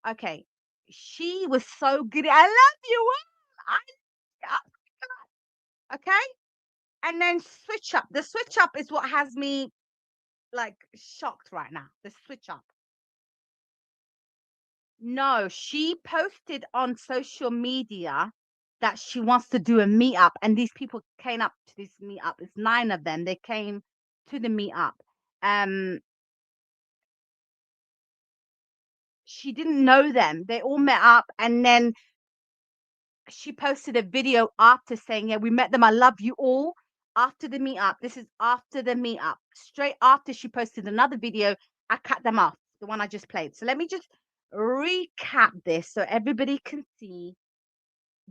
Okay. She was so good. I love you. I, okay. And then switch up. The switch up is what has me like shocked right now. The switch up. No, she posted on social media that she wants to do a meetup, and these people came up to this meetup. It's 9 of them. They came to the meetup. Um, she didn't know them. They all met up, and then she posted a video after saying, "Yeah, we met them. I love you all." After the meetup, this is after the meetup. Straight after she posted another video, I cut them off. The one I just played. So let me just recap this so everybody can see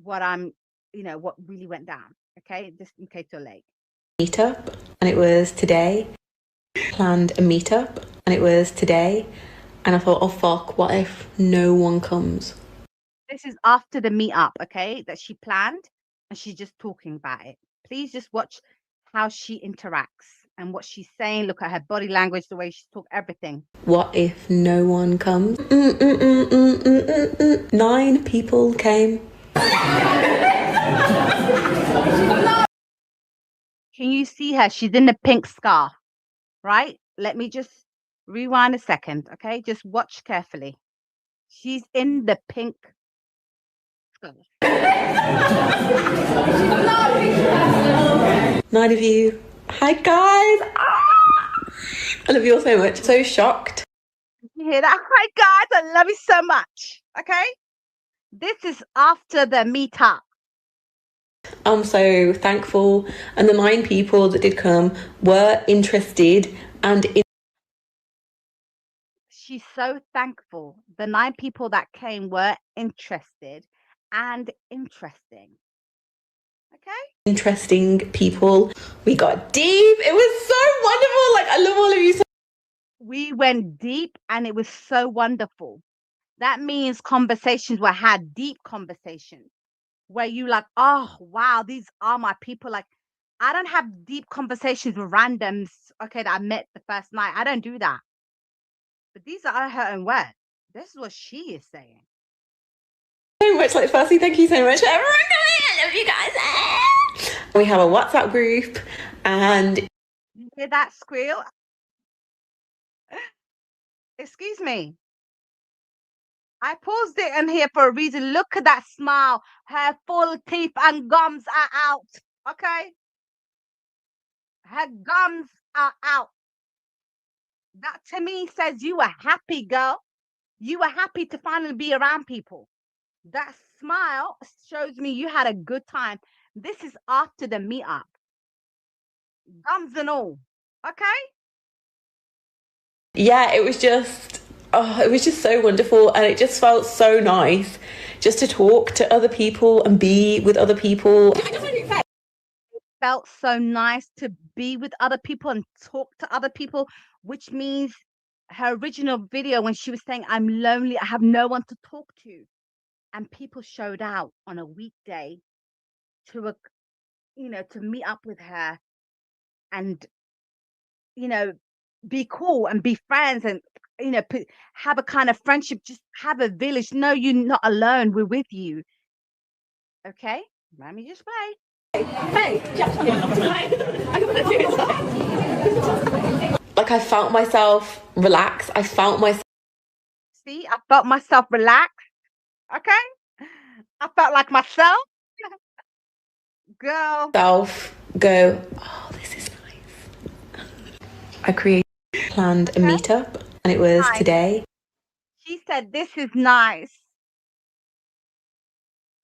what what really went down. Okay, just in case you're late. Meetup, and it was today. Planned a meetup, and it was today. And I thought, oh fuck, what if no one comes? This is after the meetup, okay, that she planned, and she's just talking about it. Please just watch how she interacts and what she's saying. Look at her body language, the way she talks, everything. What if no one comes? 9 people came. Can you see her? She's in the pink scarf, right? Let me just rewind a second, okay? Just watch carefully. She's in the pink scarf. 9 of you. Hi guys. I love you all so much. So shocked. You hear that? Hi guys, I love you so much. Okay? This is after the meetup. I'm so thankful, and the 9 people that did come were interested and She's so thankful. The 9 people that came were interested and interesting. Okay? interesting people. We got deep. It was so wonderful. Like, I love all of you so. We went deep and it was so wonderful. That means conversations were had, deep conversations, where you like, oh wow, these are my people. Like, I don't have deep conversations with randoms, okay, that I met the first night. I don't do that. But these are her own words. This is what she is saying. So much. Like, firstly, thank you so much for everyone coming. I love you guys. We have a WhatsApp group, and You hear that squeal? Excuse me. I paused it in here for a reason. Look at that smile. Her full teeth and gums are out. Okay? Her gums are out. That to me says you were happy, girl. You were happy to finally be around people. That smile shows me you had a good time. This is after the meetup. Gums and all. Okay? yeah, it was just, oh, it was just so wonderful, and it just felt so nice just to talk to other people and be with other people. Felt so nice to be with other people and talk to other people, which means her original video when she was saying, I'm lonely, I have no one to talk to. And people showed out on a weekday to to meet up with her and be cool and be friends and have a kind of friendship, just have a village. No, you're not alone, we're with you. Okay, let me just play. Like, I felt myself relax. I felt myself. See, I felt myself relax. Okay, I felt like myself. Girl, Go, oh, this is nice. I planned a meetup, and it was Nice. today. She said, this is nice.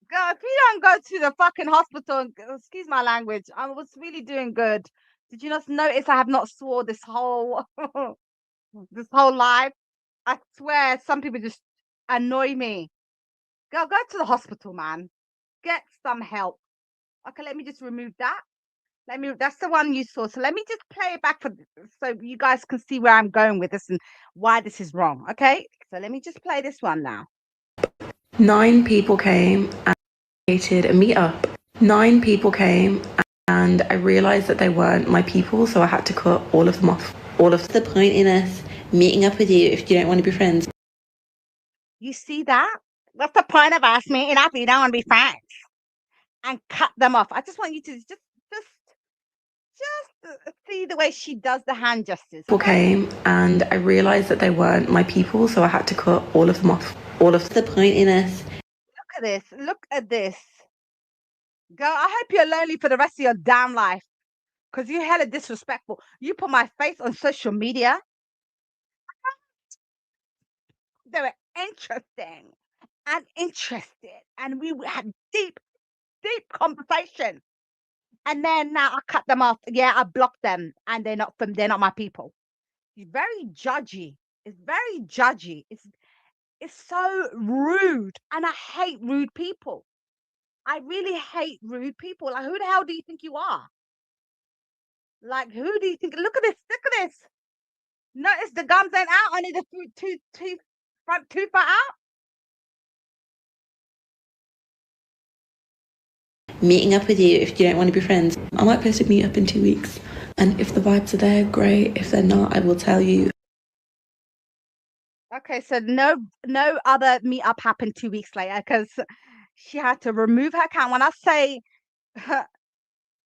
Girl, if you don't go to the fucking hospital, excuse my language, I was really doing good. Did you not notice I have not swore this whole this whole life? I swear some people just annoy me. Girl, go to the hospital, man. Get some help. Okay, let me just remove that. That's the one you saw. So let me just play it back so you guys can see where I'm going with this and why this is wrong. Okay, so let me just play this one now. 9 people came and created a meetup. 9 people came, and I realized that they weren't my people, so I had to cut all of them off. All of the point in us meeting up with you if you don't want to be friends. You see that? What's the point of us meeting up if you don't want to be friends? And cut them off. I just want you to just Just see the way she does the hand gestures. People Okay? came and I realised that they weren't my people, so I had to cut all of them off. All of the pointiness. Look at this. Look at this. Girl, I hope you're lonely for the rest of your damn life. Because you're hella disrespectful. You put my face on social media. They were interesting and interested. And we had deep, deep conversation. And then now I cut them off. Yeah, I blocked them. And they're not my people. It's very judgy. It's very judgy. It's so rude. And I hate rude people. I really hate rude people. Like, who the hell do you think you are? Like, who do you think? Look at this. Look at this. Notice the gums ain't out. Only the front tooth are out. Meeting up with you if you don't want to be friends. I might post a meet up in 2 weeks. And if the vibes are there, great. If they're not, I will tell you. Okay, so no other meetup happened 2 weeks later because she had to remove her account. When I say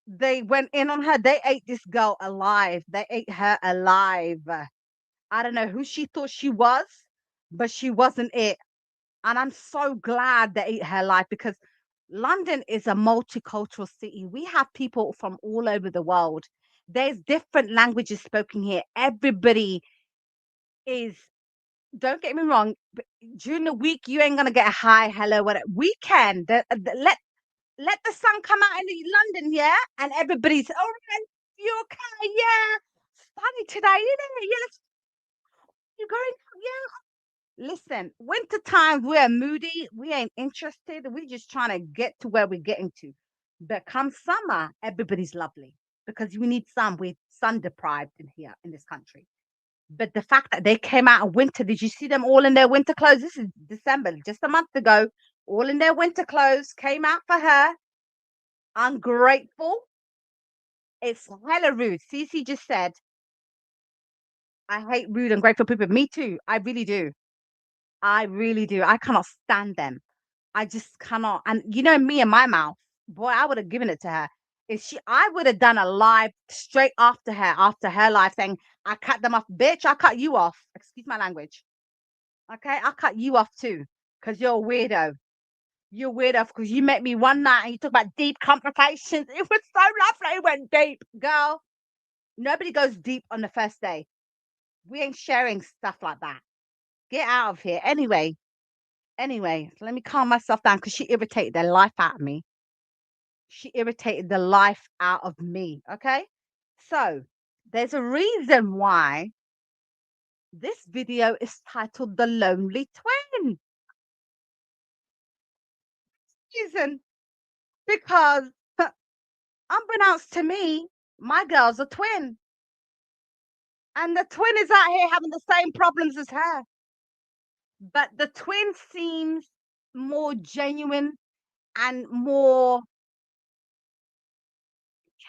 they went in on her, they ate this girl alive. They ate her alive. I don't know who she thought she was, but she wasn't it. And I'm so glad they ate her alive because London is a multicultural city. We have people from all over the world. There's different languages spoken here. Everybody is, don't get me wrong, but during the week you ain't gonna get a hi, hello, whatever. Weekend, let the sun come out in London, yeah, and everybody's all right. You okay? Yeah, sunny today, isn't it? Yes, you going? Yeah. Listen, winter times we're moody. We ain't interested. We just trying to get to where we're getting to. But come summer, everybody's lovely because we need sun. We're sun deprived in here in this country. But the fact that they came out of winter, did you see them all in their winter clothes? This is December, just a month ago. All in their winter clothes, came out for her. Ungrateful. It's hella rude. Cece just said, I hate rude and grateful people. Me too. I really do. I really do. I cannot stand them. I just cannot. And you know me and my mouth, boy, I would have given it to her. If she, I would have done a live straight after her live saying, I cut them off, bitch. I cut you off. Excuse my language. Okay, I cut you off too, because you're a weirdo. You're weirdo because you met me one night and you talk about deep conversations. It was so lovely. It went deep, girl. Nobody goes deep on the first day. We ain't sharing stuff like that. Get out of here. Anyway, so let me calm myself down because she irritated the life out of me. She irritated the life out of me. Okay. So there's a reason why this video is titled The Lonely Twin. Reason because unbeknownst to me, my girl's a twin. And the twin is out here having the same problems as her. But the twin seems more genuine and more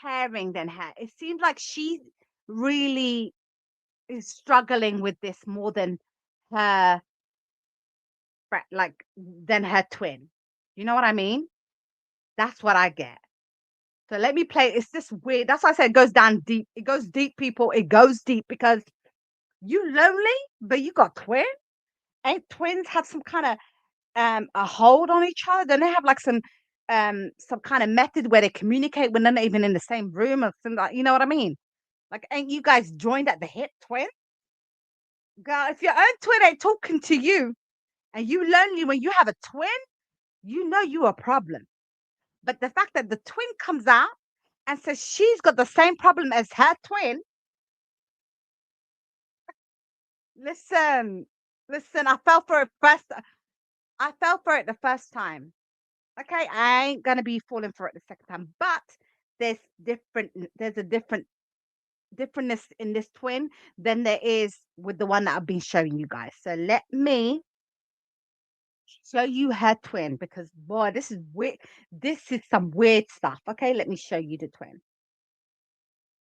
caring than her. It seems like she really is struggling with this more than her than her twin. You know what I mean? That's what I get. So let me play. It's just weird. That's why I said it goes down deep. It goes deep, people. It goes deep because you lonely, but you got twins. Ain't twins have some kind of a hold on each other? Don't they have like some kind of method where they communicate when they're not even in the same room or something like, you know what I mean? Like, ain't you guys joined at the hip, twin? Girl, if your own twin ain't talking to you and you lonely when you have a twin, you know you a problem. But the fact that the twin comes out and says she's got the same problem as her twin, listen, listen, I fell for it first. I fell for it the first time. Okay, I ain't gonna be falling for it the second time. But there's a differentness in this twin than there is with the one that I've been showing you guys. So let me show you her twin because boy, this is weird. This is some weird stuff. Okay, let me show you the twin.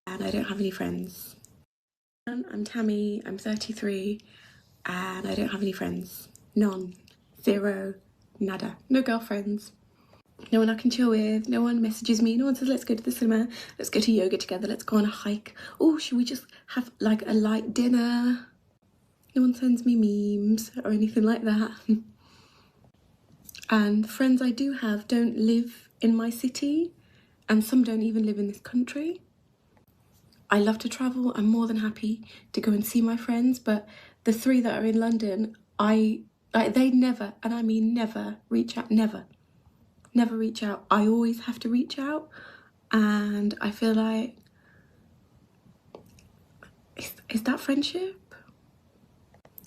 And I don't have any friends. I'm Tammy, I'm 33, and I don't have any friends. None. Zero. Nada. No girlfriends. No one I can chill with. No one messages me. No one says, let's go to the cinema. Let's go to yoga together. Let's go on a hike. Oh, should we just have like a light dinner? No one sends me memes or anything like that. And the friends I do have don't live in my city, and some don't even live in this country. I love to travel. I'm more than happy to go and see my friends, but the 3 that are in London, they never, and I mean never, reach out. Never reach out. I always have to reach out, and I feel like, is that friendship?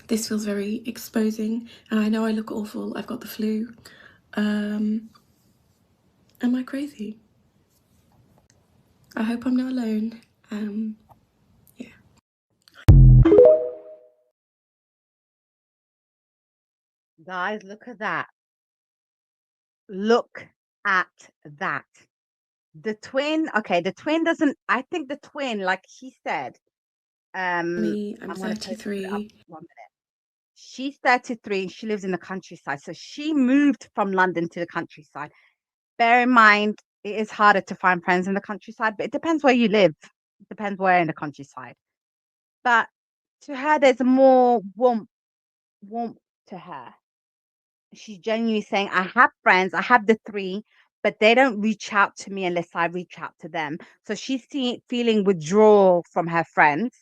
This feels very exposing, and I know I look awful. I've got the flu. Am I crazy? I hope I'm not alone. Yeah. Guys, look at that. Look at that. The twin, okay, the twin doesn't, I think the twin, like he said, Me, I'm I'm gonna put it up 33. 1 minute. She's 33. She lives in the countryside. So she moved from London to the countryside. Bear in mind, it is harder to find friends in the countryside, but it depends where you live. It depends where in the countryside. But to her, there's more warmth to her. She's genuinely saying, I have friends, I have the 3, but they don't reach out to me unless I reach out to them. So she's feeling withdrawal from her friends,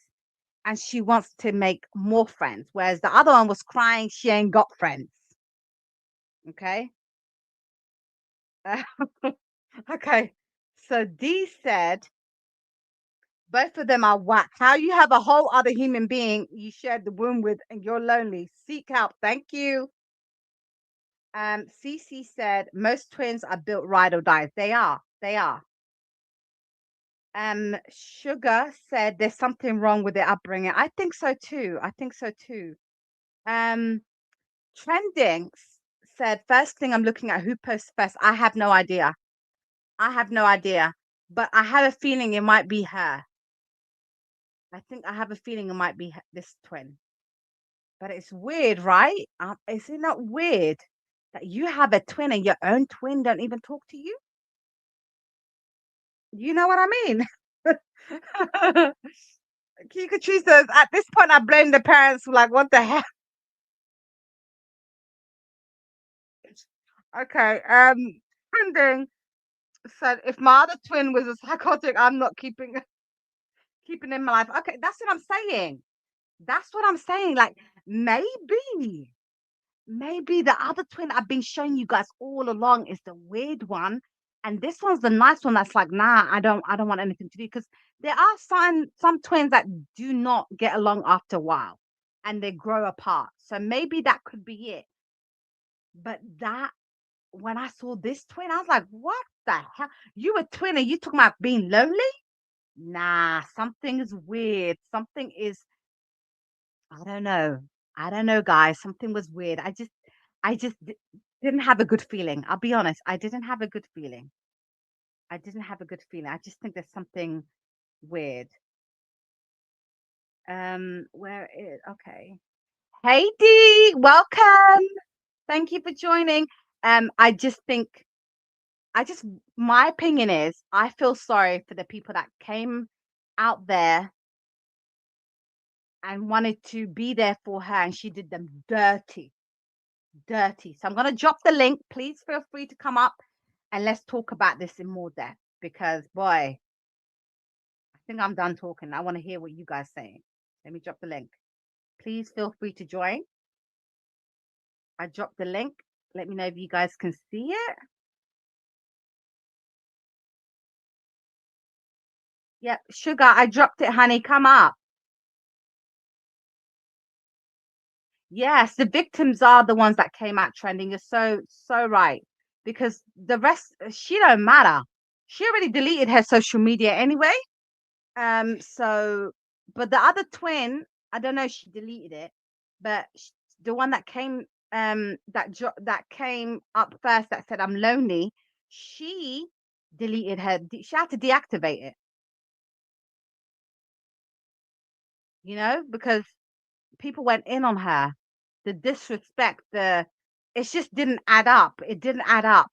and she wants to make more friends. Whereas the other one was crying, she ain't got friends. Okay. Okay. So D said, both of them are whack. How you have a whole other human being you shared the womb with and you're lonely. Seek help. Thank you. CC said, most twins are built ride or die. They are. They are. Sugar said there's something wrong with their upbringing. I think so too. I think so too. Trending said, first thing I'm looking at, who posts first. I have no idea. I have no idea. But I have a feeling it might be her. I think I have a feeling it might be this twin. But it's weird, right? Is it not weird that you have a twin and your own twin don't even talk to you? You know what I mean? Kikachi says, at this point, I blame the parents. Like, what the hell? Okay. Trending said, if my other twin was a psychotic, I'm not keeping in my life. Okay, that's what I'm saying. That's what I'm saying. Like, maybe the other twin I've been showing you guys all along is the weird one, and this one's the nice one. That's like, nah, I don't want anything to do, because there are some twins that do not get along after a while, and they grow apart. So maybe that could be it. But that when I saw this twin, I was like, what the hell? You a twin and you talking about being lonely? Nah, something is weird. Something is, I don't know. I don't know, guys. Something was weird. Didn't have a good feeling. I'll be honest. I didn't have a good feeling. I didn't have a good feeling. I just think there's something weird. Where is okay. Hey Dee, welcome. Thank you for joining. I just think my opinion is I feel sorry for the people that came out there and wanted to be there for her, and she did them dirty. So I'm going to drop the link. Please feel free to come up and let's talk about this in more depth, because boy, I think I'm done talking. I want to hear what you guys saying. Let me drop the link. Please feel free to join. I dropped the link. Let me know if you guys can see it. Yep, Sugar, I dropped it, honey. Come up. Yes, the victims are the ones that came out trending. You're so right. Because the rest, she don't matter. She already deleted her social media anyway. So, but the other twin, I don't know if she deleted it, but the one that came, that came up first that said I'm lonely, she deleted her. She had to deactivate it. Because people went in on her. The disrespect, it just didn't add up. It didn't add up.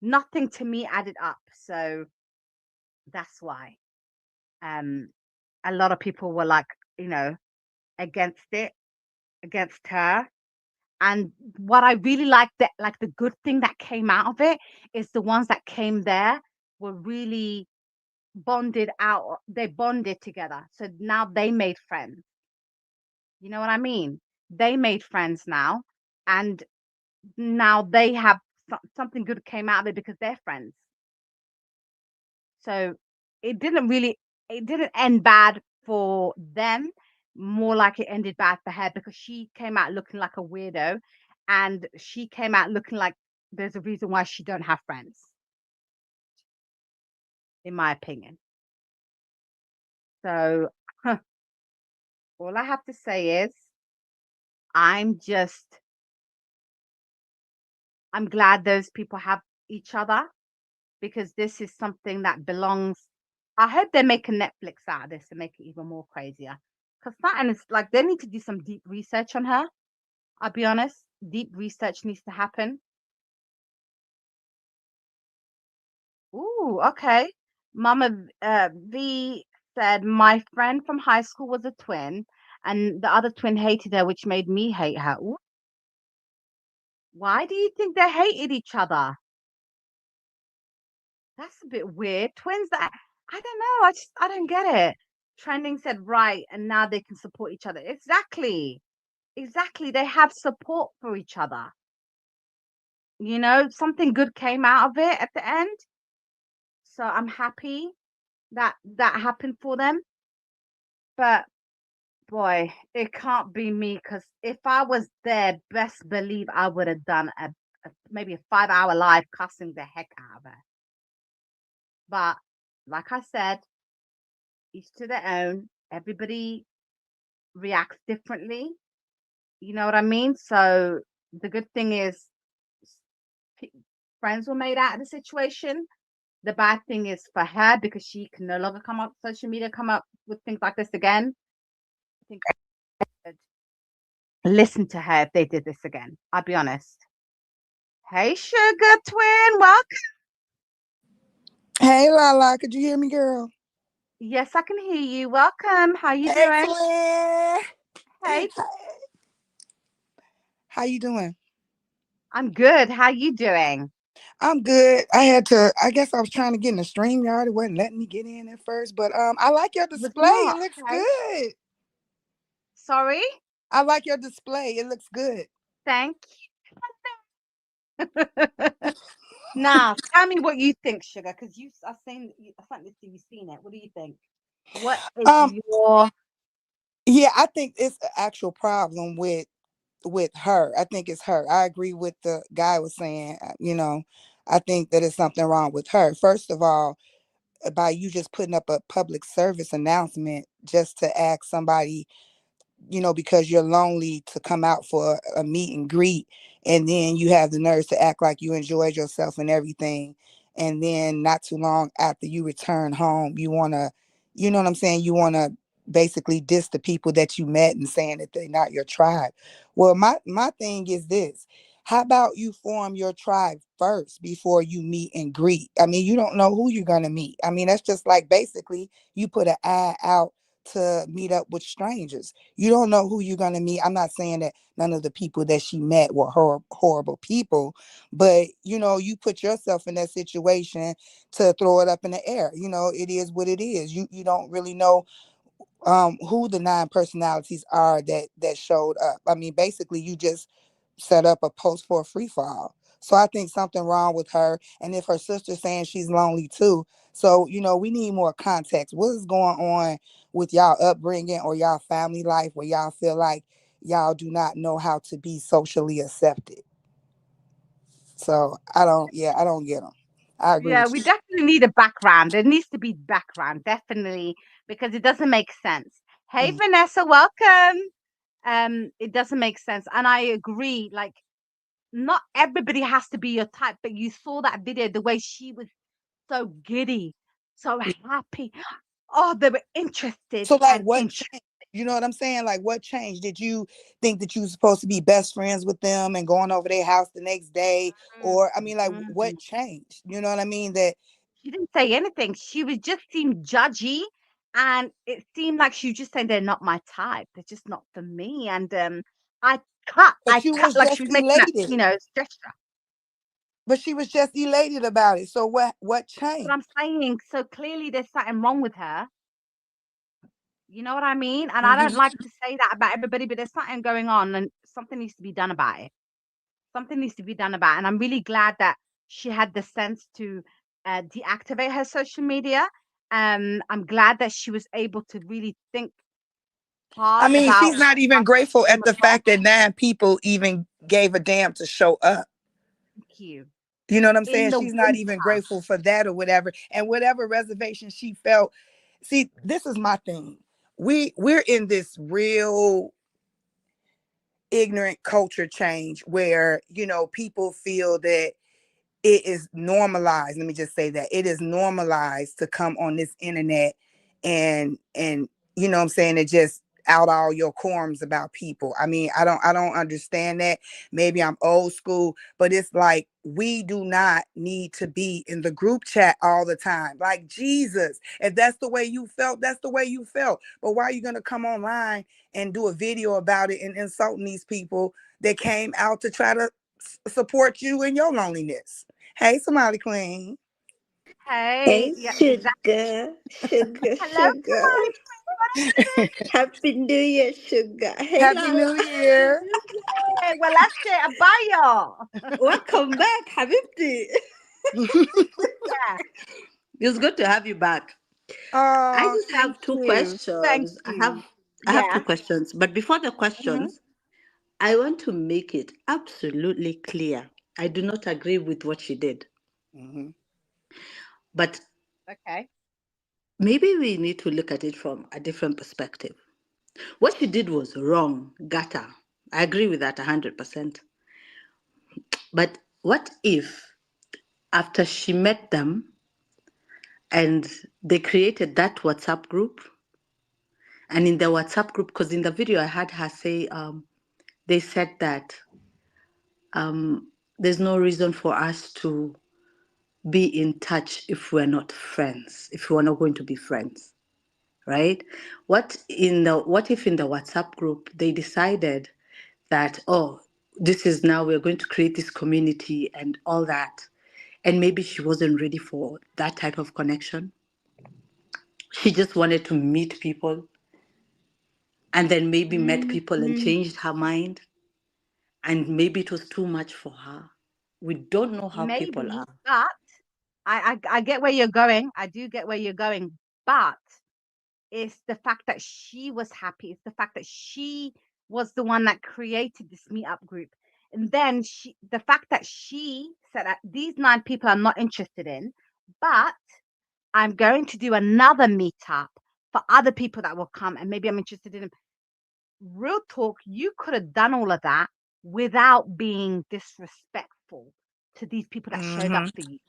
nothing to me added up. So that's why. A lot of people were like, you know, against it, against her. And what I really liked, that like the good thing that came out of it, is the ones that came there were really bonded out. They bonded together. So now they made friends. You know what I mean? They made friends now, and now they have something good came out of it because they're friends. So it didn't really, it didn't end bad for them. More like it ended bad for her because she came out looking like a weirdo, and she came out looking like there's a reason why she don't have friends, in my opinion. So all I have to say is I'm just I'm glad those people have each other, because this is something that belongs. I hope they make a Netflix out of this and make it even more crazier. Because something is like they need to do some deep research on her. I'll be honest, deep research needs to happen. Ooh, okay. V said my friend from high school was a twin, and the other twin hated her, which made me hate her. Ooh, why do you think they hated each other? That's a bit weird. Twins that I don't know. I don't get it. Trending said right, and now they can support each other. Exactly. Exactly. They have support for each other. You know, something good came out of it at the end. So I'm happy that that happened for them. But boy, it can't be me, because if I was there, best believe I would have done maybe a 5 hour live cussing the heck out of her. But like I said, each to their own. Everybody reacts differently. You know what I mean? So the good thing is p- friends were made out of the situation. The bad thing is for her, because she can no longer come up social media, come up with things like this again. I think I would listen to her if they did this again. I'll be honest. Hey, sugar twin, welcome. Hey Lala, could you hear me, girl? Yes, I can hear you. Welcome. How you Hey doing? twin. Hey, How you doing? I'm good. How you doing? I'm good. I guess I was trying to get in the stream yard. It wasn't letting me get in at first, but I like your Was display. It not. looks Okay. good. Sorry. I like your display. It looks good. Thank you. Now, tell me what you think, sugar, because I've seen, I think you've seen it. What do you think? What is Um, your? yeah, I think it's an actual problem with her. I think it's her. I agree with the guy was saying, I think that it's something wrong with her. First of all, by you just putting up a public service announcement just to ask somebody, because you're lonely, to come out for a meet and greet, and then you have the nerves to act like you enjoyed yourself and everything, and then not too long after you return home, you want to, you know what I'm saying, you want to basically diss the people that you met and saying that they're not your tribe. Well, my thing is this: how about you form your tribe first before you meet and greet? I mean, you don't know who you're going to meet. I mean, that's just like basically you put an ad out to meet up with strangers. You don't know who you're going to meet. I'm not saying that none of the people that she met were horrible people, but you put yourself in that situation to throw it up in the air. It is what it is. You don't really know who the nine personalities are that showed up. I mean, basically you just set up a post for a free fall. So I think something wrong with her. And if her sister's saying she's lonely too, so we need more context. What is going on with y'all upbringing or y'all family life where y'all feel like y'all do not know how to be socially accepted? So I don't get them. I agree Yeah, with we you. definitely need a background. There needs to be background, definitely, because it doesn't make sense. Hey, Mm. Vanessa, welcome. It doesn't make sense, and I agree. Like, not everybody has to be your type, but you saw that video, the way she was so giddy, so happy. Oh, they were interested So like and what interested. changed? You know what I'm saying? Like, what changed? Did you think that you were supposed to be best friends with them and going over their house the next day? Or, I mean, like, Mm. what changed? You know what I mean? That She didn't say anything. She was just seemed judgy, and it seemed like she was just saying they're not my type. They're just not for me. And I but you was like she just was making that, elated. gesture. But she was just elated about it. So what But I'm changed? saying, so clearly there's something wrong with her. You know what I mean? And I don't Hmm. like to say that about everybody, but there's something going on, and something needs to be done about it. Something needs to be done about it. And I'm really glad that she had the sense to deactivate her social media. I'm glad that she was able to really think I hard mean, about she's not how even she grateful came at the across. fact that 9 people even gave a damn to show up. Thank you. You know what I'm In saying? the She's not even winter. grateful for that or whatever. And whatever reservation she felt. See, this is my thing. We're in this real ignorant culture change where, people feel that it is normalized. Let me just say that it is normalized to come on this internet and you know what I'm saying, it just out all your quorums about people. I mean, I don't understand that. Maybe I'm old school, but it's like we do not need to be in the group chat all the time. Like, Jesus, if that's the way you felt, that's the way you felt. But why are you gonna come online and do a video about it and insulting these people that came out to try to support you in your loneliness? Hey, Somali Queen. Hey, Hey, yeah, exactly. sugar, sugar, Hello, sugar. Somali Queen. What up, sis? Happy New Year, sugar. Hey, Happy Lala. New Year. Hey, well, that's it. Abayo. Welcome back, Habibti. Yeah. It's good to have you back. I Oh, just thank have two you. Thank questions. I you. have I have two Yeah. questions, but before the Hmm. questions, I want to make it absolutely clear. I do not agree with what she did, Hmm. but Okay. maybe we need to look at it from a different perspective. What she did was wrong, gata. I agree with that 100%. But what if after she met them and they created that WhatsApp group, and in the WhatsApp group, because in the video I had her say, they said that there's no reason for us to be in touch if we're not friends, if we're not going to be friends, right? What if in the WhatsApp group they decided that, oh, this is now we're going to create this community and all that, and maybe she wasn't ready for that type of connection. She just wanted to meet people and then maybe met people and Mm, changed her mind, and maybe it was too much for her. We don't know how people maybe, are. but I get where you're going. I do get where you're going, but it's the fact that she was happy. It's the fact that she was the one that created this meetup group. And then the fact that she said that these 9 people I'm not interested in, but I'm going to do another meetup for other people that will come and maybe I'm interested in them. Real talk, you could have done all of that without being disrespectful to these people that showed up Hmm. for you.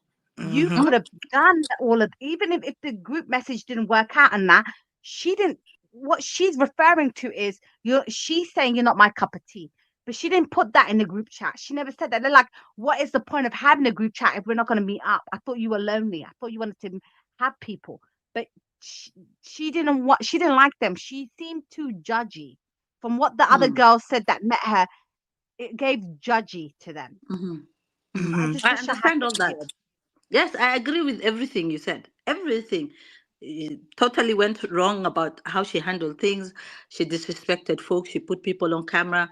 You Hmm. could have done all of, even if the group message didn't work out and that, she didn't, what she's referring to is she's saying you're not my cup of tea. But she didn't put that in the group chat. She never said that. They're like, what is the point of having a group chat if we're not going to meet up? I thought you were lonely. I thought you wanted to have people. But she, she didn't like them. She seemed too judgy from what the other Mm, girls said that met her. It gave judgy to them. mhm, mhm. I Hmm. just I wish I had understand her all that. ear. Yes, I agree with everything you said. Everything. Totally went wrong about how she handled things. She disrespected folks. She put people on camera.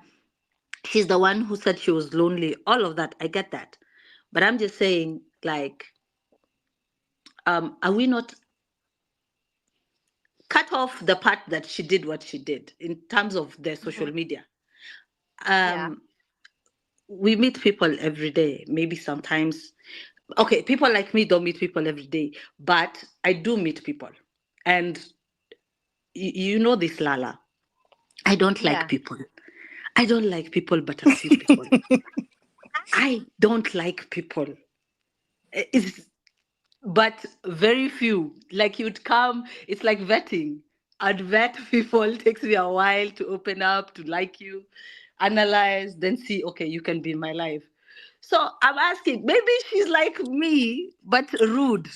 She's the one who said she was lonely. All of that. I get that. But I'm just saying, like, are we not cut off the part that she did what she did in terms of the social Mhm. media? Yeah, Um, we meet people every day. Maybe sometimes, okay, people like me don't meet people every day, but I do meet people. And you know this, Lala. I don't like yeah. people. I don't like people, but a few people. I don't like people. It's but very few. Like you'd come, it's like vetting. I'd vet people. It takes me a while to open up, to like you, analyze, then see, okay, you can be in my life. So I'm asking, maybe she's like me, but rude.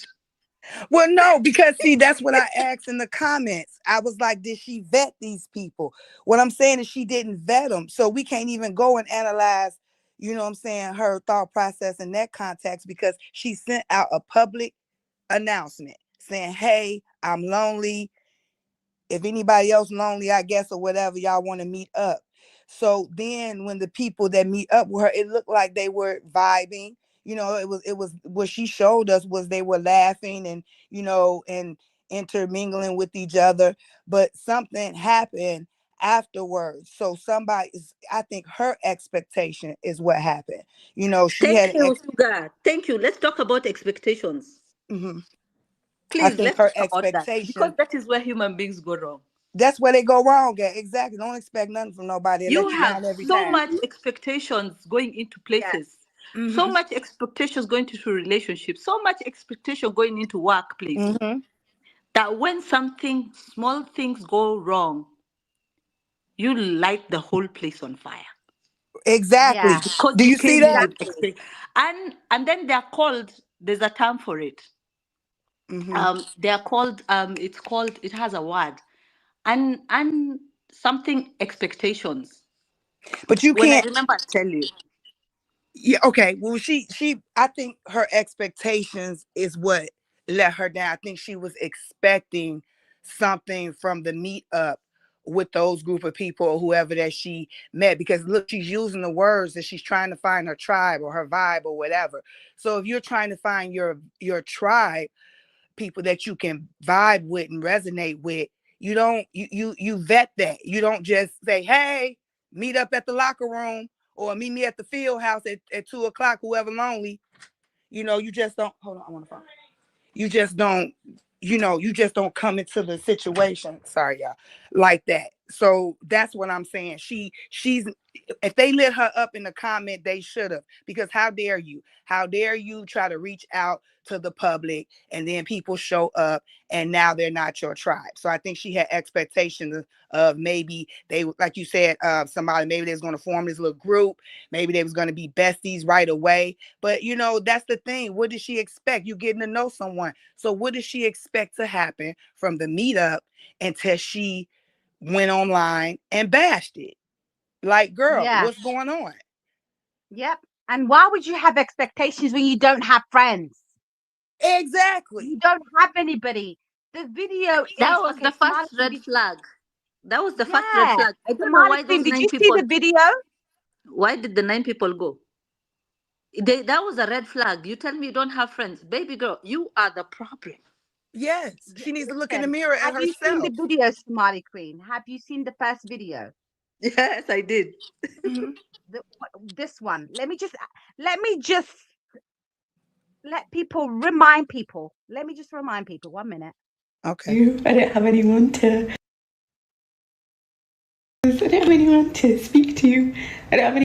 Well, no, because see, that's what I asked in the comments. I was like, did she vet these people? What I'm saying is she didn't vet them. So we can't even go and analyze, you know what I'm saying, her thought process in that context because she sent out a public announcement saying, hey, I'm lonely. If anybody else lonely, I guess, or whatever, y'all want to meet up. So then when the people that meet up with her, it looked like they were vibing. You know, it was what she showed us was they were laughing and, you know, and intermingling with each other. But something happened afterwards. So I think her expectation is what happened. You know, she Thank had you, Sugar. Thank you. Let's talk about expectations. mhm. I Please, think let's her talk about that because expectation, that is where human beings go wrong. that's where they go wrong at. Exactly. Don't expect nothing from nobody. They You let you have down every so time. much expectations going into Yes. places, so Mm-hmm. much expectations going into relationships, so much expectation going into workplace Mm-hmm. that when something small things go wrong, you light the whole place on fire Exactly. Yeah. because Do you you see came in that? with Exactly. expect and then they're called. There's a term for it. Mm-hmm. They are called. It's called. It has a word. And something expectations. But you When I can't. remember, I'll tell you. Yeah. Okay. Well, I think her expectations is what let her down. I think she was expecting something from the meetup with those group of people or whoever that she met because look, she's using the words that she's trying to find her tribe or her vibe or whatever. So if you're trying to find your tribe, people that you can vibe with and resonate with, you don't you vet that. You don't just say, hey, meet up at the locker room or meet me at the field house at 2 o'clock, whoever lonely. You know, you just don't hold on, I want to find you just don't, you just don't come into the situation, sorry y'all, like that. So that's what I'm saying. She's if they lit her up in the comment, they should have, because how dare you try to reach out to the public and then people show up and now they're not your tribe. So I think she had expectations of maybe they, like you said, somebody, maybe they was going to form this little group, maybe they was going to be besties right away. But that's the thing. What did she expect? You getting to know someone. So what did she expect to happen from the meetup until she went online and bashed it? Like, girl, Yeah. what's going on? Yep. And why would you have expectations when you don't have friends? Exactly. You don't have anybody. The video That is was okay. the Somali first Queen, red flag. That was the first red yeah. flag. I don't know Somali why Queen, those did nine you see people. the video? Why did the nine people go? That was a red flag. You tell me you don't have friends, baby girl. You are the problem. Yes. She needs to look in the Listen, mirror at have you seen the herself. video, Somali Queen? Have you seen the first video? Yes, I did. Mm-hmm. This one. Let me just let people remind people. Let me just remind people. 1 minute. Okay. You. I don't have anyone to. I don't have anyone to speak to. I don't have any.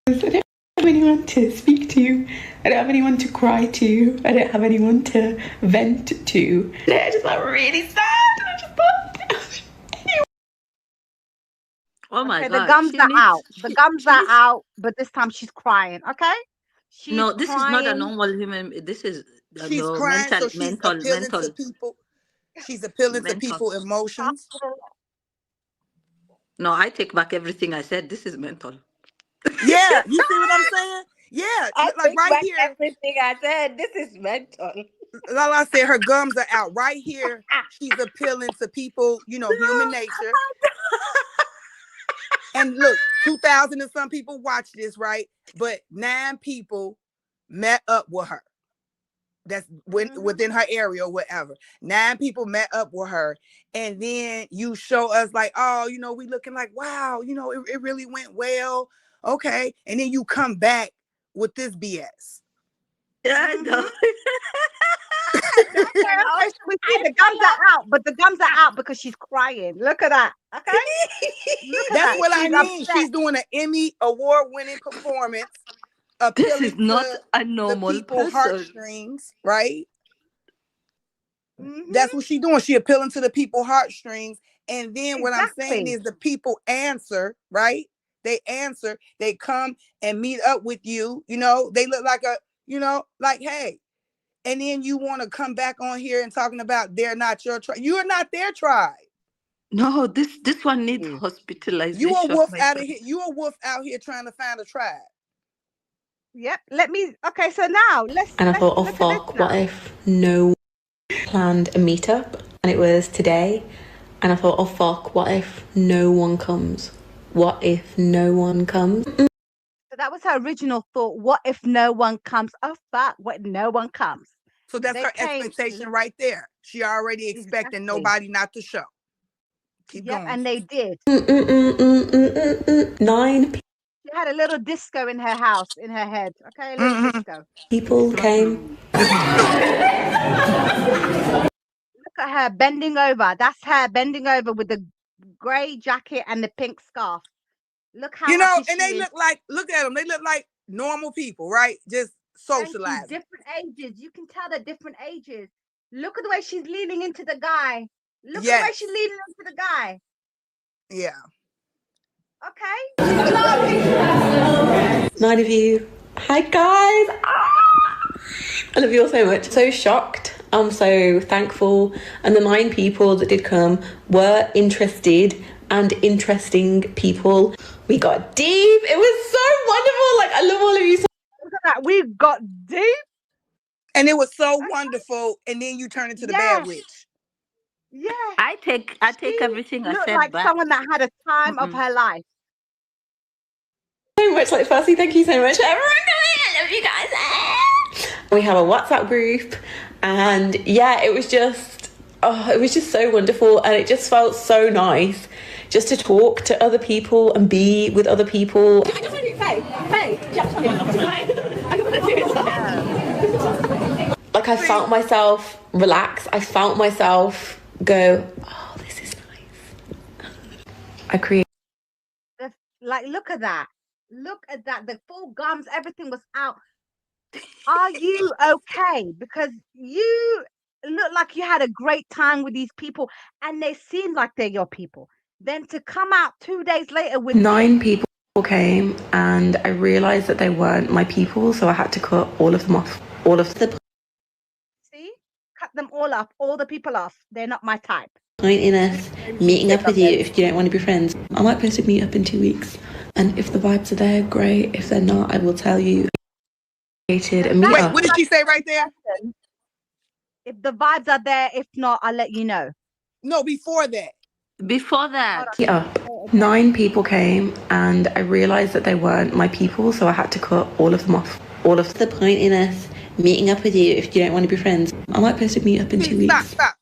I don't have anyone to speak to. I don't have anyone to cry to. I don't have anyone to vent to. I just felt really sad. I just thought. Oh my Okay, the God, gums she are needs. out. The gums She are needs. out, but this time she's crying. Okay, she's No, this is not a crying. normal human. This is She's no crying, mental, so she's mental, appealing to mental, people. She's appealing to mental. people emotions. No, I take back everything I said. This is mental. Yeah, you see what I'm saying? Yeah, I like take right back here, everything I said. This is mental. Lala said her gums are out. Right here, she's appealing to people, human nature. And look, 2,000 and some people watch this, right? But 9 people met up with her. That's Mhm. within her area or whatever. 9 people met up with her. And then you show us like, oh, we looking like, wow, it really went well. Okay. And then you come back with this BS. Yeah, I know. Mhm. I know. Okay, I know. okay. So we see I the gums follow. are out, but the gums are out because she's crying. Look at that. Okay, look at That's that. what I She's mean. upset. She's doing an Emmy award winning performance, This is appealing not to a the normal people person. heartstrings, right? That's what she doing. She appealing to the people heartstrings. And then what I'm saying Exactly. is the people answer, right? They answer, they come and meet up with you. You know, they look like like, hey. And then you want to come back on here and talking about they're not your tribe. You are not their tribe. No, this one needs You. You a hospitalization, wolf my out of friend. here. You a wolf out here trying to find a tribe. Yep. Okay, so now And I let's thought, oh look at this fuck, what now. if no planned a meetup and it was today? And I thought, oh fuck, what if no one comes? What if no one comes? So that was her original thought. What if no one comes? Oh fuck, what if no one comes? So that's They her came expectation right there. She already expecting exactly. nobody not to show. Keep Yep, going. and they did. 9 She had a little disco in her house, in her head. Okay, a little disco. people came. Look at her bending over. That's her bending over with the grey jacket and the pink scarf. Look how happy And she they is. look at them. They look like normal people, right? Just Thank you. socializing. Different ages. You can tell they're different ages. Look at the way she's leaning into the guy. Look at the way she's Yes. leaning into the guy. Yeah. Okay. 9 of you. Hi guys. I love you all so much. So shocked. I'm so thankful. And the 9 people that did come were interested and interesting people. We got deep. It was so wonderful. Like, I love all of you so Look at that. We got deep. And it was so wonderful. And then you turn into the bad witch. Yeah. I take She everything I looked said like back. someone that had a time of her life. much. Like, firstly, thank you so much. I love you guys. We have a WhatsApp group, and yeah, it was just so wonderful, and it just felt so nice just to talk to other people and be with other people. Like, I felt myself relax. I felt myself go, oh, this is nice. I created. Like, look at that. Look at that. The full gums, everything was out. Are you okay? Because you look like you had a great time with these people and they seem like they're your people. Then to come out 2 days later with 9 people came, and I realized that they weren't my people, so I had to cut all of them off. All of the see, cut them all off, all the people off. They're not my type. point in us meeting up with you if you don't want to be friends. I might post a meet up in 2 weeks, and if the vibes are there, great. If they're not, I will tell you. Created a meet Wait, up. what did she say right there? If the vibes are there, if not, I'll let you know. No, before that. Before that, Meet up. 9 people came, and I realized that they weren't my people, so I had to cut all of them off. All of the point in us meeting up with you if you don't want to be friends. I might post a meet up in 2 weeks. Stop.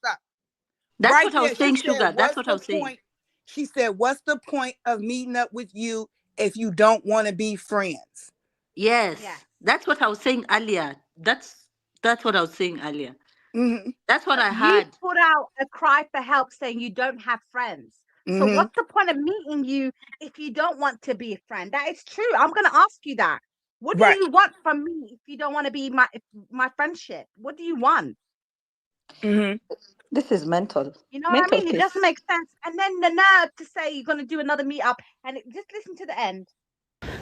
that's Right what I was there, saying, she said, Sugar. That's "What's what I the was saying. point?" She said, "What's the point of meeting up with you if you don't want to be friends?" Yes, Yeah. that's what I was saying earlier. That's what I was saying earlier. Mm-hmm. That's what I You had. put out a cry for help saying you don't have friends. So Mm-hmm. what's the point of meeting you if you don't want to be a friend? That is true. I'm going to ask you that. What do Right. you want from me if you don't want to be my friendship? What do you want? Mm-hmm. This is mental. You know what I mean? It doesn't make sense. And then the nerve to say you're going to do another meetup and just listen to the end.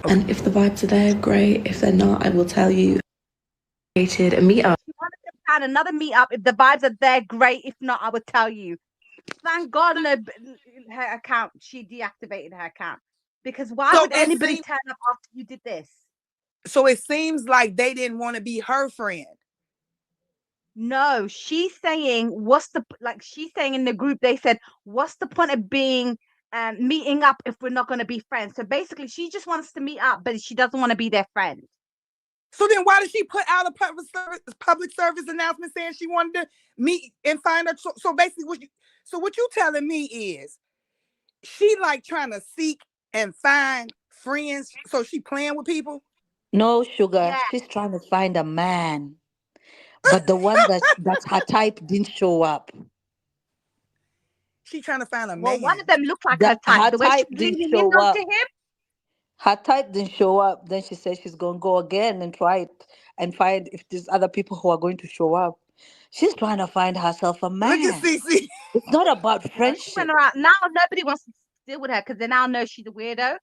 And if the vibes are there, great. If they're not, I will tell you. Created a meetup. You want to plan another meetup. If the vibes are there, great. If not, I will tell you. Thank God no, her account, she deactivated her account. Because why So would anybody turn up after you did this? So it seems like they didn't want to be her friend. No, she's saying, she's saying in the group, they said, what's the point of being meeting up if we're not going to be friends? So basically, she just wants to meet up, but she doesn't want to be their friend. So then why did she put out a public service announcement saying she wanted to meet and find her? So basically, what you telling me is she like trying to seek and find friends. So she playing with people? No, Sugar. Yeah. She's trying to find a man. But the one that's her type didn't show up. She trying to find a Well, man. one of them looked like her type. Her The way she's type didn't leaning in show up. onto him. Her type didn't show up. Then she said she's going to go again and try it and find if there's other people who are going to show up. She's trying to find herself a Look at man. Cece. It's not about She friendship. went around. Now nobody wants to deal with her because they now know she's a weirdo,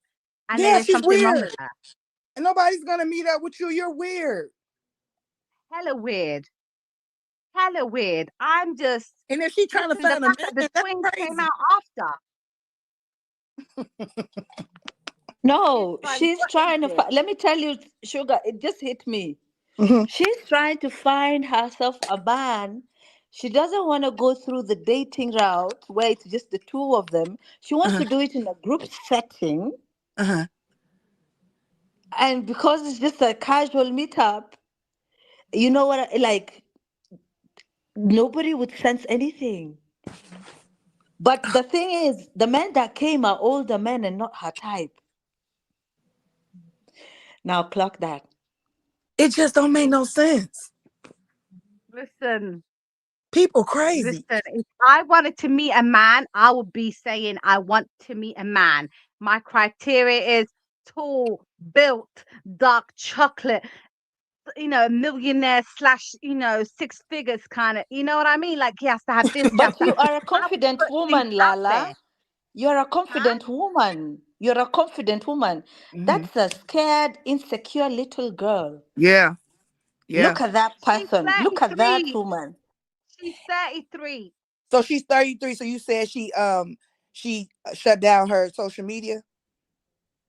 and Yeah, there's she's something wrong weird. with her. And nobody's gonna meet up with you. You're weird. Hella weird. Hella weird. I'm just And if she trying to listen. The find a fact that the man, that's twins came crazy. out after. No, It's like, she's what is trying to this? find. Let me tell you, Sugar, it just hit me. Mhm. She's trying to find herself a man. She doesn't want to go through the dating route where it's just the two of them. She wants Uh-huh. to do it in a group setting. Uh-huh. And because it's just a casual meetup, you know what? Like, nobody would sense anything. But the thing is, the men that came are older men and not her type. Now, clock that. It just don't make no sense. Listen, People crazy. listen. If I wanted to meet a man, I would be saying I want to meet a man. My criteria is tall, built, dark chocolate. Millionaire slash, six figures kind of. You know what I mean? Like he has to have this. He has But to have. you are a I would confident put things woman, out there. Lala. You're a Huh? confident woman. You're a confident woman. Mhm. That's a scared, insecure little girl. Yeah. Yeah. Look at that She's person. Look at that 33. woman. She's 33. So she's 33. So you said she shut down her social media?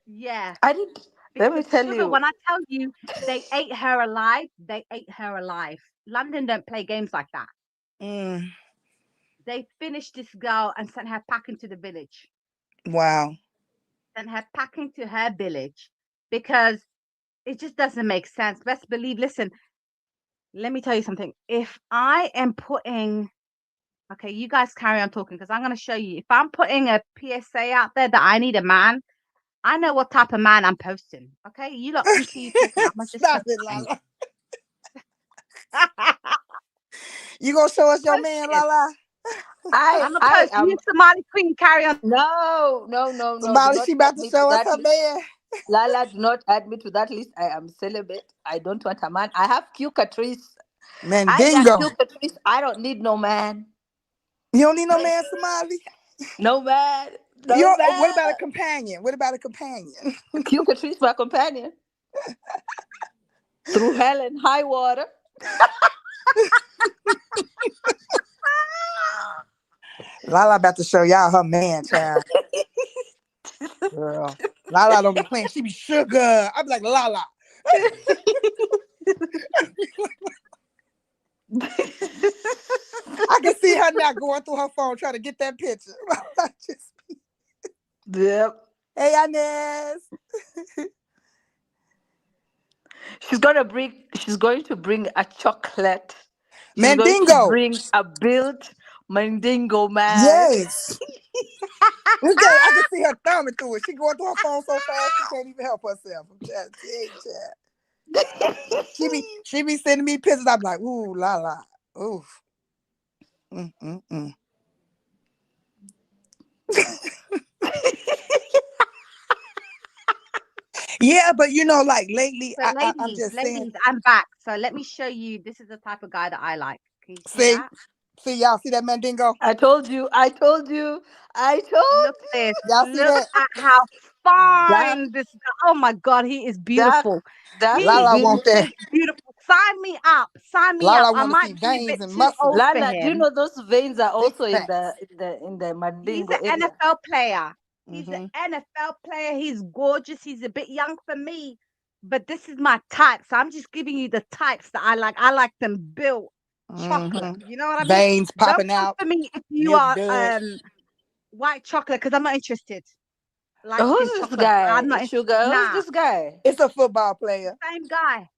Yeah. I did. Let me Because tell sugar, you. when I tell you they ate her alive, they ate her alive. London don't play games like that. Mm, They finished this girl and sent her packing to the village. wow. Sent her packing to her village because it just doesn't make sense. Best believe, listen, let me tell you something. If I am putting, okay, you guys carry on talking because I'm going to show you. If I'm putting a PSA out there that I need a man, I know what type of man I'm posting. Okay, you lot continue talking. I'm gonna just Stop post it, mine. Lala. You gonna show us your Post man, it. Lala? I'm gonna I post. You am Somali queen, carry on. no. Do Somebody, not she add about to me to show us that her list. man. Lala, do not add me to that list. I am celibate. I don't want a man. I have cucatrice. I got Mandingo. cucatrice. I don't need no man. You don't need no man, Somali? No man. You No what man. about a companion? What about a companion? Cucatrice, my companion. Through hell and high water. Lala about to show y'all her man, child. Girl. Lala don't be playing. She be sugar. I be like, Lala. I can see her now going through her phone trying to get that picture. Yep. Hey, Inez. She's going to bring a chocolate. She's going to Mandingo. bring a built Mandingo man. Yes. Okay, I can see her thumbing through it. She going through her phone so fast she can't even help herself. I'm trying to tell you, child. She be sending me pictures. I'm like, ooh, la la. Oof. Yeah, but like lately, So, I'm ladies, just saying. I'm back. So let me show you. This is the type of guy that I like. Can you see See, that? y'all see that Mandingo? I told you. Look at this. Y'all see Look that? at how Dark, fine this guy. Oh my God, he is dark, beautiful. dark He Lala want that. is beautiful. beautiful. Sign me up. Sign me up. Lala I want to see might be a veins bit and too muscles, old for Lala, do you him. know those veins are six also in packs. the He's Mandingo an area? NFL player. He's an Mm-hmm. NFL player. He's gorgeous. He's a bit young for me, but this is my type. So I'm just giving you the types that I like. I like them built chocolate. Mm-hmm. You know what I mean? Veins Don't popping come out, for me if you milk are dud. white chocolate because I'm not interested. Light skin Who's this chocolate. I'm guy? not interested. Sugar. Who's Nah, this guy? It's a football player. same guy.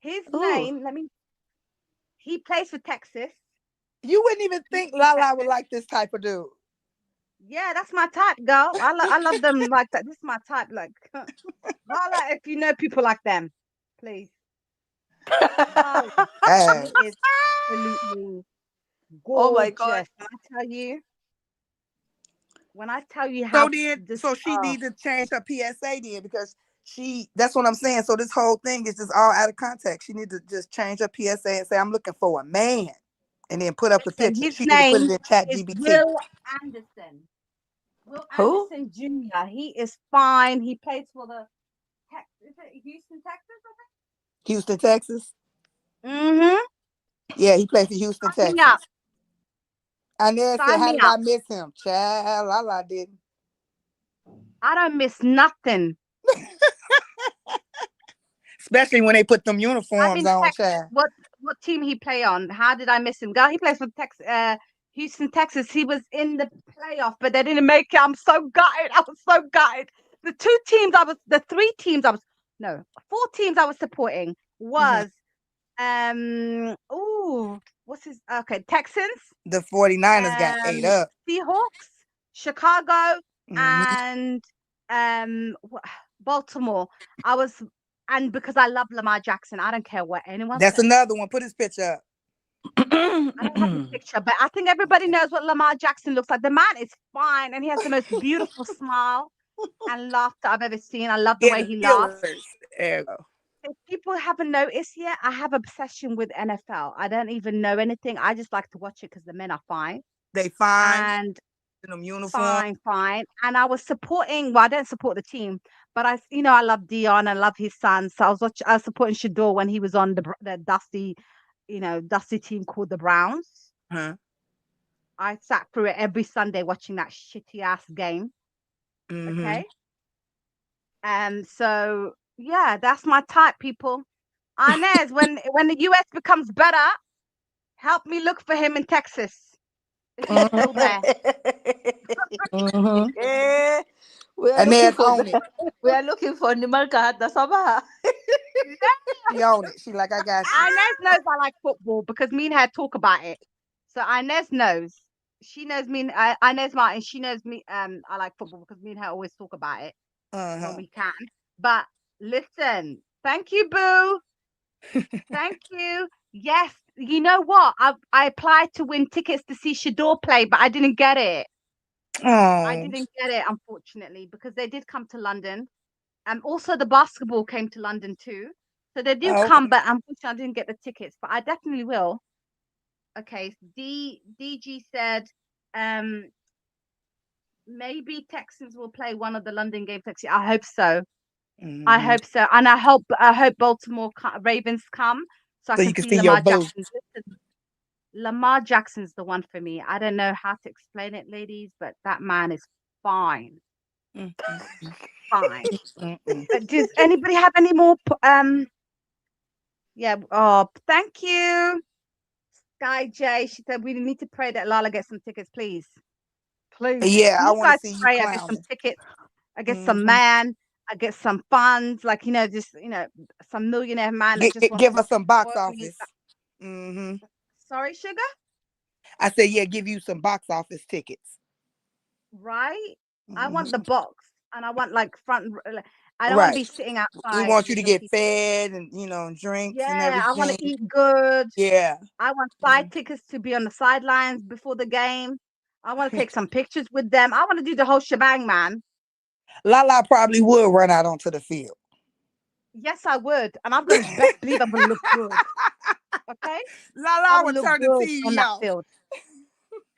His Ooh. name. He plays for Texas. You wouldn't even He's think from Lala would Texas. like this type of dude. Yeah, that's my type, girl. I love them like that. This is my type. Like, holla if you know people like them, please. Holla. He is absolutely Oh my God. gorgeous. When I tell you how this, So she need to change her PSA then because that's what I'm saying. So this whole thing is just all out of context. She need to just change her PSA and say, I'm looking for a man. and then put up the Listen, picture. his She need to put it name in Chat is GBT. Will Anderson. Will Who? Anderson Jr. He is fine. He plays for the is it Houston, Texas, Houston, Texas. I think? Mm-hmm. Yeah, he played for Houston, Sign me up. Texas. Inez said, Sign "How me did up. I miss him?" Child, I didn't. I don't miss nothing. Especially when they put them I'm uniforms in on, Texas. child. What team he play on? How did I miss him? Girl, he plays for Houston, Texas. He was in the playoff, but they didn't make it. I'm so gutted. I was so gutted. The 4 teams I was supporting Mm-hmm. was what's his Texans, The 49ers got ate um up. Seahawks, Chicago, Mm-hmm. and Baltimore. I was and because I love Lamar Jackson, I don't care what anyone That's says. another one. Put his picture up. I don't have the picture, but I think everybody knows what Lamar Jackson looks like. The man is fine, and he has the most beautiful smile and laughter I've ever seen. I love the Yeah, way the he laughs. Steelers. There you go. If people haven't noticed yet, I have obsession with NFL. I don't even know anything. I just like to watch it because the men are fine They fine and in them uniform. fine. And I was supporting. Well, I don't support the team, but I love Dion. I love his son. So I was supporting Shador when he was on the dusty team called the Browns. Huh? I sat through it every Sunday watching that shitty ass game. Mm-hmm. Okay. And so yeah, that's my type, people. Inez, when the US becomes better, help me look for him in Texas if he's still there. Mm-hmm. Yeah, we are And looking then for own it. we are looking for Nimalka the Sabah. She own it. She like, I got you. Inez knows I like football because me and her talk about it. So Inez knows. She knows me. Inez Martin. She knows me. I like football because me and her always talk about it when Uh-huh. we can. But listen, thank you, Boo. Thank you. Yes, you know what? I applied to win tickets to see Shador play, but I didn't get it. I Oh. didn't get it, unfortunately, because they did come to London. And also the basketball came to London too. So they do Oh, come, okay. but unfortunately I didn't get the tickets. But I definitely will. Okay. DG said maybe Texans will play one of the London games next year. I hope so. I Mm-hmm. hope so. And I hope Baltimore Ravens come so I So you can can see see your Lamar boo. Jackson. Listen, Lamar Jackson's the one for me. I don't know how to explain it, ladies, but that man is fine. Fine. Mm-mm. But does anybody have any more yeah, oh, thank you. Sky J, she said we need to pray that Lala gets some tickets, please. Please. Yeah, Can I you want to guys see you pray I get some clowning. tickets? I get some Mm-hmm. man, I get some funds, like just some millionaire man that just wants Give to us some box spoil me. office. Mm-hmm. Sorry, sugar? I said, yeah, give you some box office tickets. Right? I Mm-hmm. want the box and I want like I don't want to Right. be sitting We outside want you with to no get people. fed and drinks and Yeah, I want to everything. eat good. Yeah. I want side tickets to be on the sidelines before the game. I want to take some pictures with them. I want to do the whole shebang, man. Lala probably would run out onto the field. Yes, I would. And I'm going to best believe I'm going to look good. Okay? I Lala will would look turn the good on TV that off. field.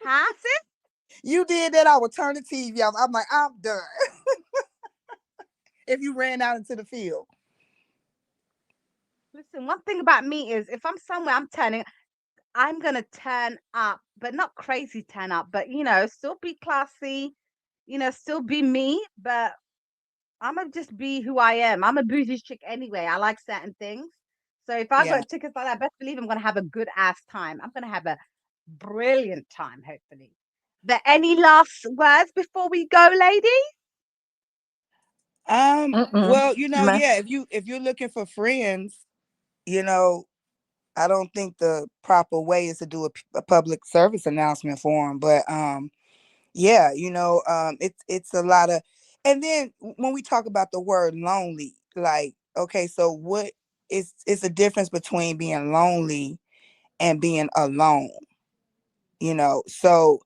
Huh, sis? You did that, I would turn the TV off. I'm like, I'm done. If you ran out into the field. Listen, one thing about me is if I'm somewhere, I'm going to turn up, but not crazy turn up, but, still be classy, still be me, but I'm gonna just be who I am. I'm a bougie chick anyway. I like certain things. So if I Yeah. got tickets like that, best believe I'm gonna have a good ass time. I'm gonna have a brilliant time, hopefully. But any last words before we go, lady? Well, Nah. yeah, if you're looking for friends, you know, I don't think the proper way is to do a public service announcement for them, but yeah, it's a lot of, and then when we talk about the word lonely, like, okay, so what is it's a difference between being lonely and being alone, so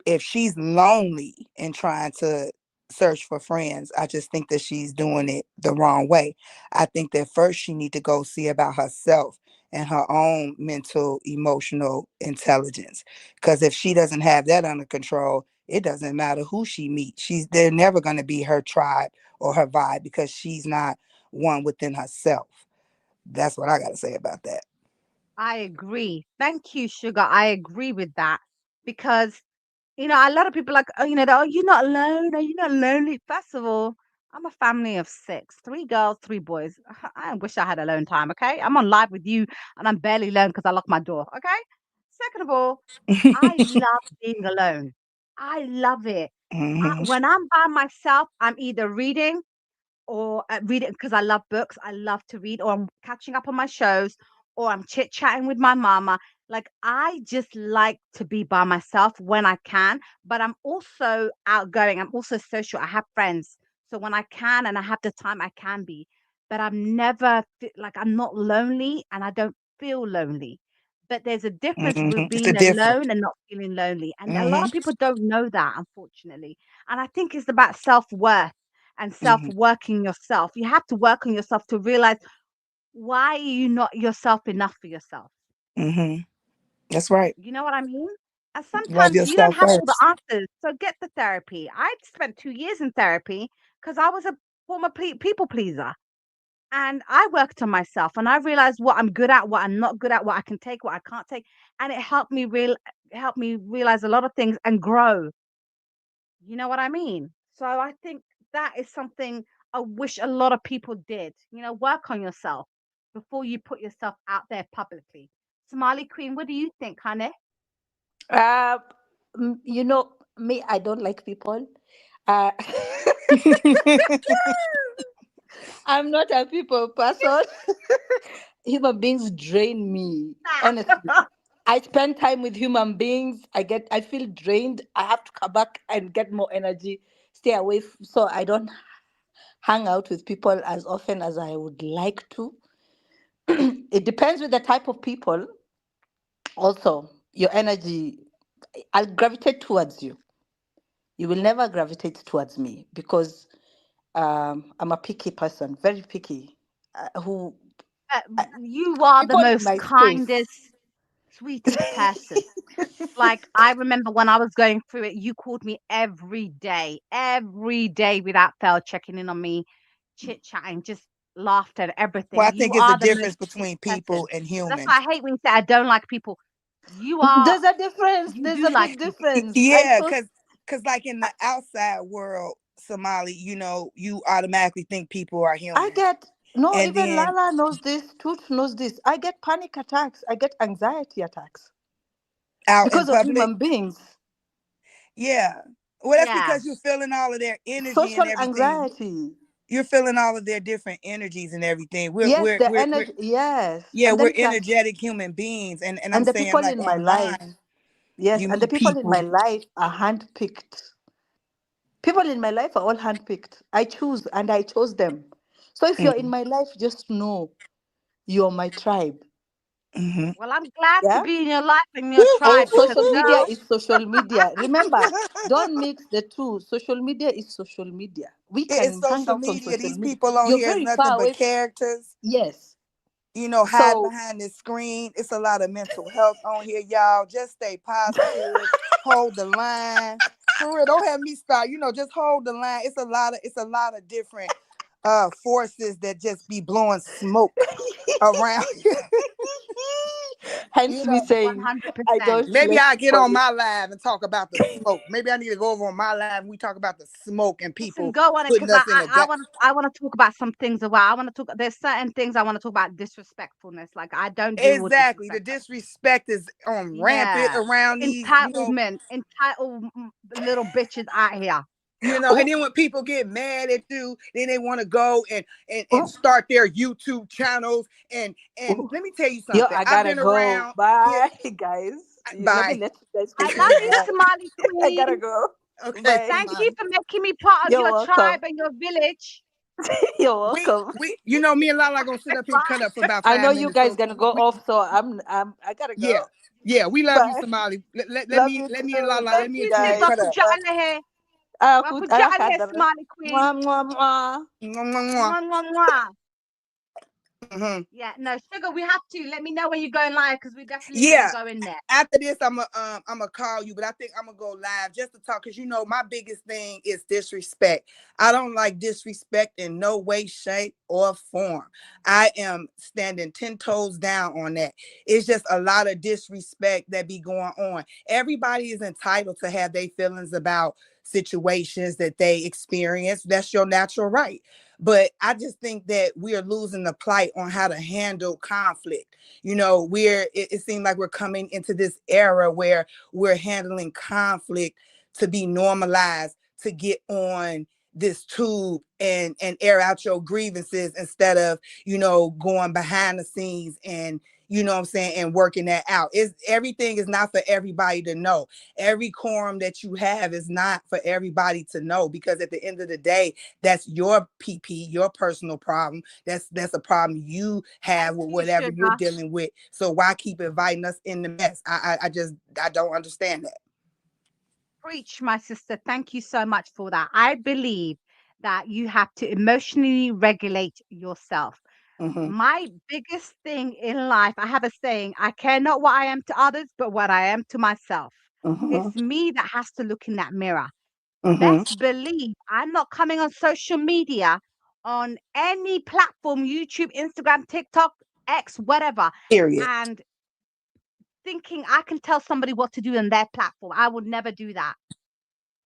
if she's lonely and trying to search for friends, I just think that she's doing it the wrong way. I think that first she need to go see about herself and her own mental, emotional intelligence. Because if she doesn't have that under control, it doesn't matter who she meets. They're never going to be her tribe or her vibe because she's not one within herself. That's what I got to say about that. I agree. Thank you, Sugar. I agree with that because a lot of people like, oh, oh, you're not alone. Are you not lonely? First of all, I'm a family of six, three girls, three boys. I wish I had alone time. Okay, I'm on live with you, and I'm barely alone because I locked my door. Okay. Second of all, I love being alone. I love it. Hmm. When I'm by myself, I'm either reading or read it because I love books. I love to read, or I'm catching up on my shows, or I'm chit chatting with my mama. Like, I just like to be by myself when I can, but I'm also outgoing. I'm also social. I have friends. So when I can and I have the time, I can be. But I'm never like, I'm not lonely and I don't feel lonely. But there's a difference with It's a being difference. alone and not feeling lonely. And a lot Hmm. of people don't know that, unfortunately. And I think it's about self worth and self Hmm. working yourself. You have to work on yourself to realize, why are you not yourself enough for yourself? Hmm. That's right. You know what I mean? And Love sometimes you don't yourself have all the first. answers. So get the therapy. I spent 2 years in therapy because I was a former people pleaser. And I worked on myself and I realized what I'm good at, what I'm not good at, what I can take, what I can't take. And it helped me realize a lot of things and grow. You know what I mean? So I think that is something I wish a lot of people did. Work on yourself before you put yourself out there publicly. Somali Queen, what do you think, honey? Uh, you know me, I don't like people. Uh, I'm not a people person. Human beings drain me, honestly. I spend time with human beings. I feel drained. I have to come back and get more energy. Stay away, so I don't hang out with people as often as I would like to. It depends with the type of people. Also, your energy, I'll gravitate towards you. You will never gravitate towards me because I'm a picky person, very picky. Who You are the people in most my space. kindest, sweetest person. Like, I remember when I was going through it, you called me every day without fail, checking in on me, chit chatting, just laughter and Well, everything. I You think it's a are the difference most between sweetest people person. and So that's why humans. I hate when you say I don't like people. You are, There's a difference. you There's do a like big people. difference. I Yeah, chose. cause like in the outside world, Somali, you automatically think people are I humans, get no. and Even then Lala knows this. Tooth knows this. I get panic attacks. I get anxiety attacks out in because of public, human beings. yeah. Well, that's Yeah. because you're feeling all of their energy and Social everything. anxiety. You're feeling all of their different energies and everything. We're Yes, we're the we're, we're energy. Yes, yeah, and we're then plus, energetic human beings, and I'm and the saying people like in my life. online, Yes, you and the meet people in people. my life are handpicked. People in my life are all handpicked. I choose and I chose them. So if you're in Mm-hmm. my life, just know you're my tribe. Mm-hmm. Well, I'm glad to Yeah? be in your life and your And tribe because, social media girl, is social media. Remember, don't mix the two. Social media is social media. We It's can hang social out on media. social These media. people on You're here is very nothing far but away. characters, Yes. hiding So behind this screen. It's a lot of mental health on here, y'all. Just stay positive. Hold the line. For real, don't have me start. Just hold the line. It's a lot of different forces that just be blowing smoke around. hence you me know. saying I 100%. don't Maybe let I get people. on my live and talk about the smoke. Maybe I need to go over on my live and we talk about the smoke and Listen, people go on it putting because I us in a I, I gut. want I want to talk about some things. I want to talk. There's certain things I want to talk about. Disrespectfulness, like I don't do with Exactly. The disrespect. disrespect is on rampant Yeah, around these, entitled little bitches out here. and Oh, then when people get mad at you, then they want to go and oh, start their YouTube channels. And oh. let me tell you Yo, something. I I've gotta been go. around. Yeah, Bye, guys. Let me bye. let you guys I continue. love you, Bye. Somali I gotta Queen. go. Okay, Bye. Thank you Somali. for making me part of You're your tribe welcome. and your village. You're We welcome. we me and Lala gonna sit up here and cut up for about I know five you minutes. guys So gonna go we off, so I gotta go. yeah. Yeah, we love you, Bye. Somali. Let Love me you let me and too. Lala, Love let me you and you guys. cut up. Wakuja alehe. Wakuja Ayaw alehe, kadar. Somali Queen. Mwah, mwah, mwah. Mwah, mwah, mwah. Mwah, mwah, mwah. Mhm. Yeah, no, Sugar, we have to. Let me know when you're going live because we're definitely going to Yeah. go in there. After this, I'm gonna call you, but I think I'm gonna go live just to talk because my biggest thing is disrespect. I don't like disrespect in no way, shape, or form. I am standing 10 toes down on that. It's just a lot of disrespect that be going on. Everybody is entitled to have their feelings about situations that they experience. That's your natural right. But I just think that we are losing the plight on how to handle conflict. It seems like we're coming into this era where we're handling conflict to be normalized, to get on this tube and air out your grievances instead of going behind the scenes and what I'm saying, and working that out. Everything is not for everybody to know. Every quorum that you have is not for everybody to know, because at the end of the day, that's your PP, your personal problem. That's a problem you have Thank with you, whatever you're Sugar. dealing with. So why keep inviting us in the mess? I don't understand that. Preach, my sister. Thank you so much for that. I believe that you have to emotionally regulate yourself. Mm-hmm. My biggest thing in life, I have a saying, I care not what I am to others, but what I am to myself. Mm-hmm. It's me that has to look in that mirror. Mm-hmm. Best believe I'm not coming on social media, on any platform, YouTube, Instagram, TikTok, X, whatever, Period. and thinking I can tell somebody what to do on their platform. I would never do that.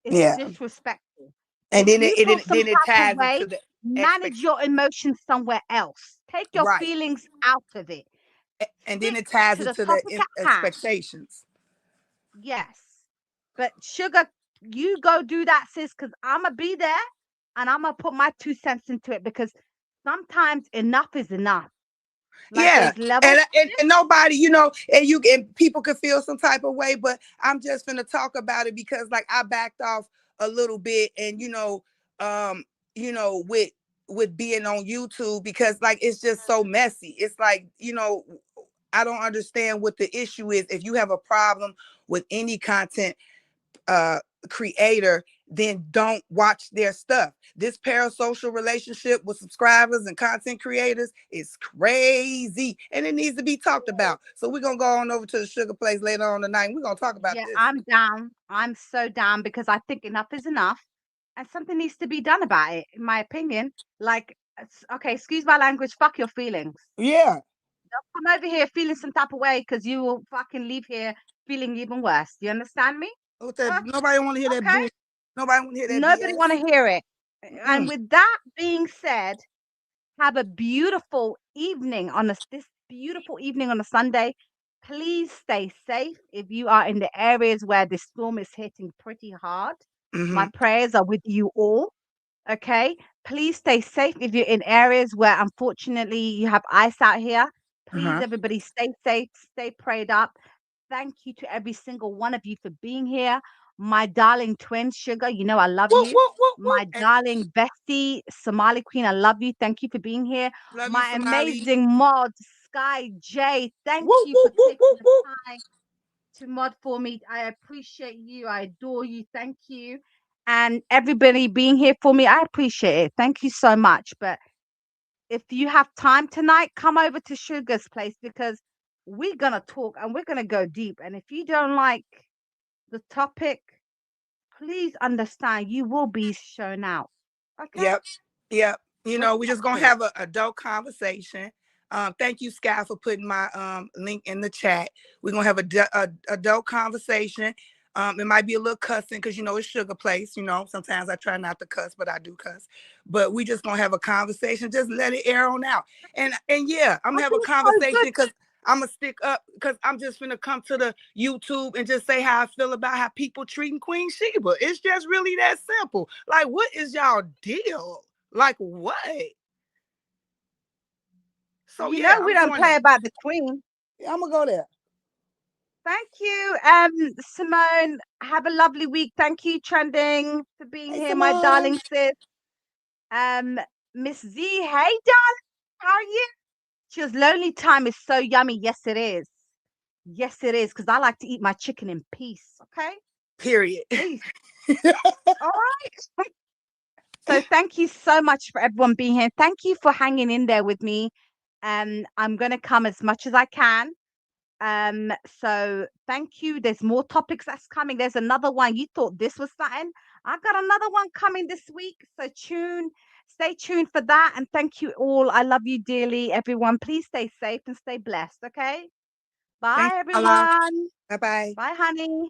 It's Yeah. disrespectful. And If then you it, feel it some then it type of ties way, into the manage expect your emotions somewhere else. Take your right. feelings out of it. And then Stick it ties to the into the topic at hand. expectations. Yes. But Sugar, you go do that, sis, because I'm going to be there and I'm going to put my 2 cents into it, because sometimes enough is enough. Like Yeah, there's levels to and nobody, and people could feel some type of way, but I'm just gonna talk about it because like I backed off a little bit, and um, with being on YouTube, because like it's just so messy. It's like, I don't understand what the issue is. If you have a problem with any content uh creator, then don't watch their stuff. This parasocial relationship with subscribers and content creators is crazy, and it needs to be talked about. So we're gonna go on over to the Sugar Place later on tonight, and we're gonna talk about Yeah, this. I'm down. I'm so down because I think enough is enough and something needs to be done about it, in my opinion. Like, okay, excuse my language, fuck your feelings. Yeah. Don't come over here feeling some type of way because you will fucking leave here feeling even worse. Do you understand me? Nobody want to hear that Okay. bull. Nobody want to hear that Nobody want BS. to hear it. And Mm. with that being said, have a beautiful evening on this beautiful evening on a Sunday. Please stay safe if you are in the areas where the storm is hitting pretty hard. My Mm-hmm. prayers are with you all. Okay. Please stay safe if you're in areas where unfortunately you have ice out here. Please, Uh-huh. everybody, stay safe, stay prayed up. Thank you to every single one of you for being here. My darling twin, Sugar, I love Whoop, you. whoop, whoop, whoop. My darling bestie, Somali Queen, I love you. Thank you for being here. Love you, My Somali. amazing mod, Sky J, thank Whoop, you for whoop, whoop, taking whoop, the whoop. time to mod for me. I appreciate you. I adore you. Thank you. And everybody being here for me, I appreciate it. Thank you so much. But if you have time tonight, come over to Sugar's place because we're going to talk and we're going to go deep. And if you don't like the topic, please understand you will be shown out. Okay? Yep. Yep. We're just gonna Respectfully. have a adult conversation. Thank you, Sky, for putting my link in the chat. We're gonna have a adult conversation. It might be a little cussing because it's Sugar Place. Sometimes I try not to cuss, but I do cuss. But we just gonna have a conversation. Just let it air on out. And yeah, I'm I gonna have a think so conversation good. because I'm gonna stick up, because I'm just gonna come to the YouTube and just say how I feel about how people treating Queen Sheba. It's just really that simple. Like, what is y'all deal? Like, what? So yeah, We I'm don't going play there. about the queen. I'm gonna go there. Thank you, Simone. Have a lovely week. Thank you, Trending, for being Hey, here, my Simone. darling sis. Um, Miss Z, hey, darling, how are you? She was lonely time is so yummy. Yes, it is. Yes, it is. Because I like to eat my chicken in peace. Okay, Period. peace. All right. So thank you so much for everyone being here. Thank you for hanging in there with me. I'm going to come as much as I can. So thank you. There's more topics that's coming. There's another one. You thought this was something. I've got another one coming this week. So stay tuned for that. And thank you all. I love you dearly, everyone. Please stay safe and stay blessed. Okay. Thank Bye, you, Lala. everyone. Bye bye. Bye, honey.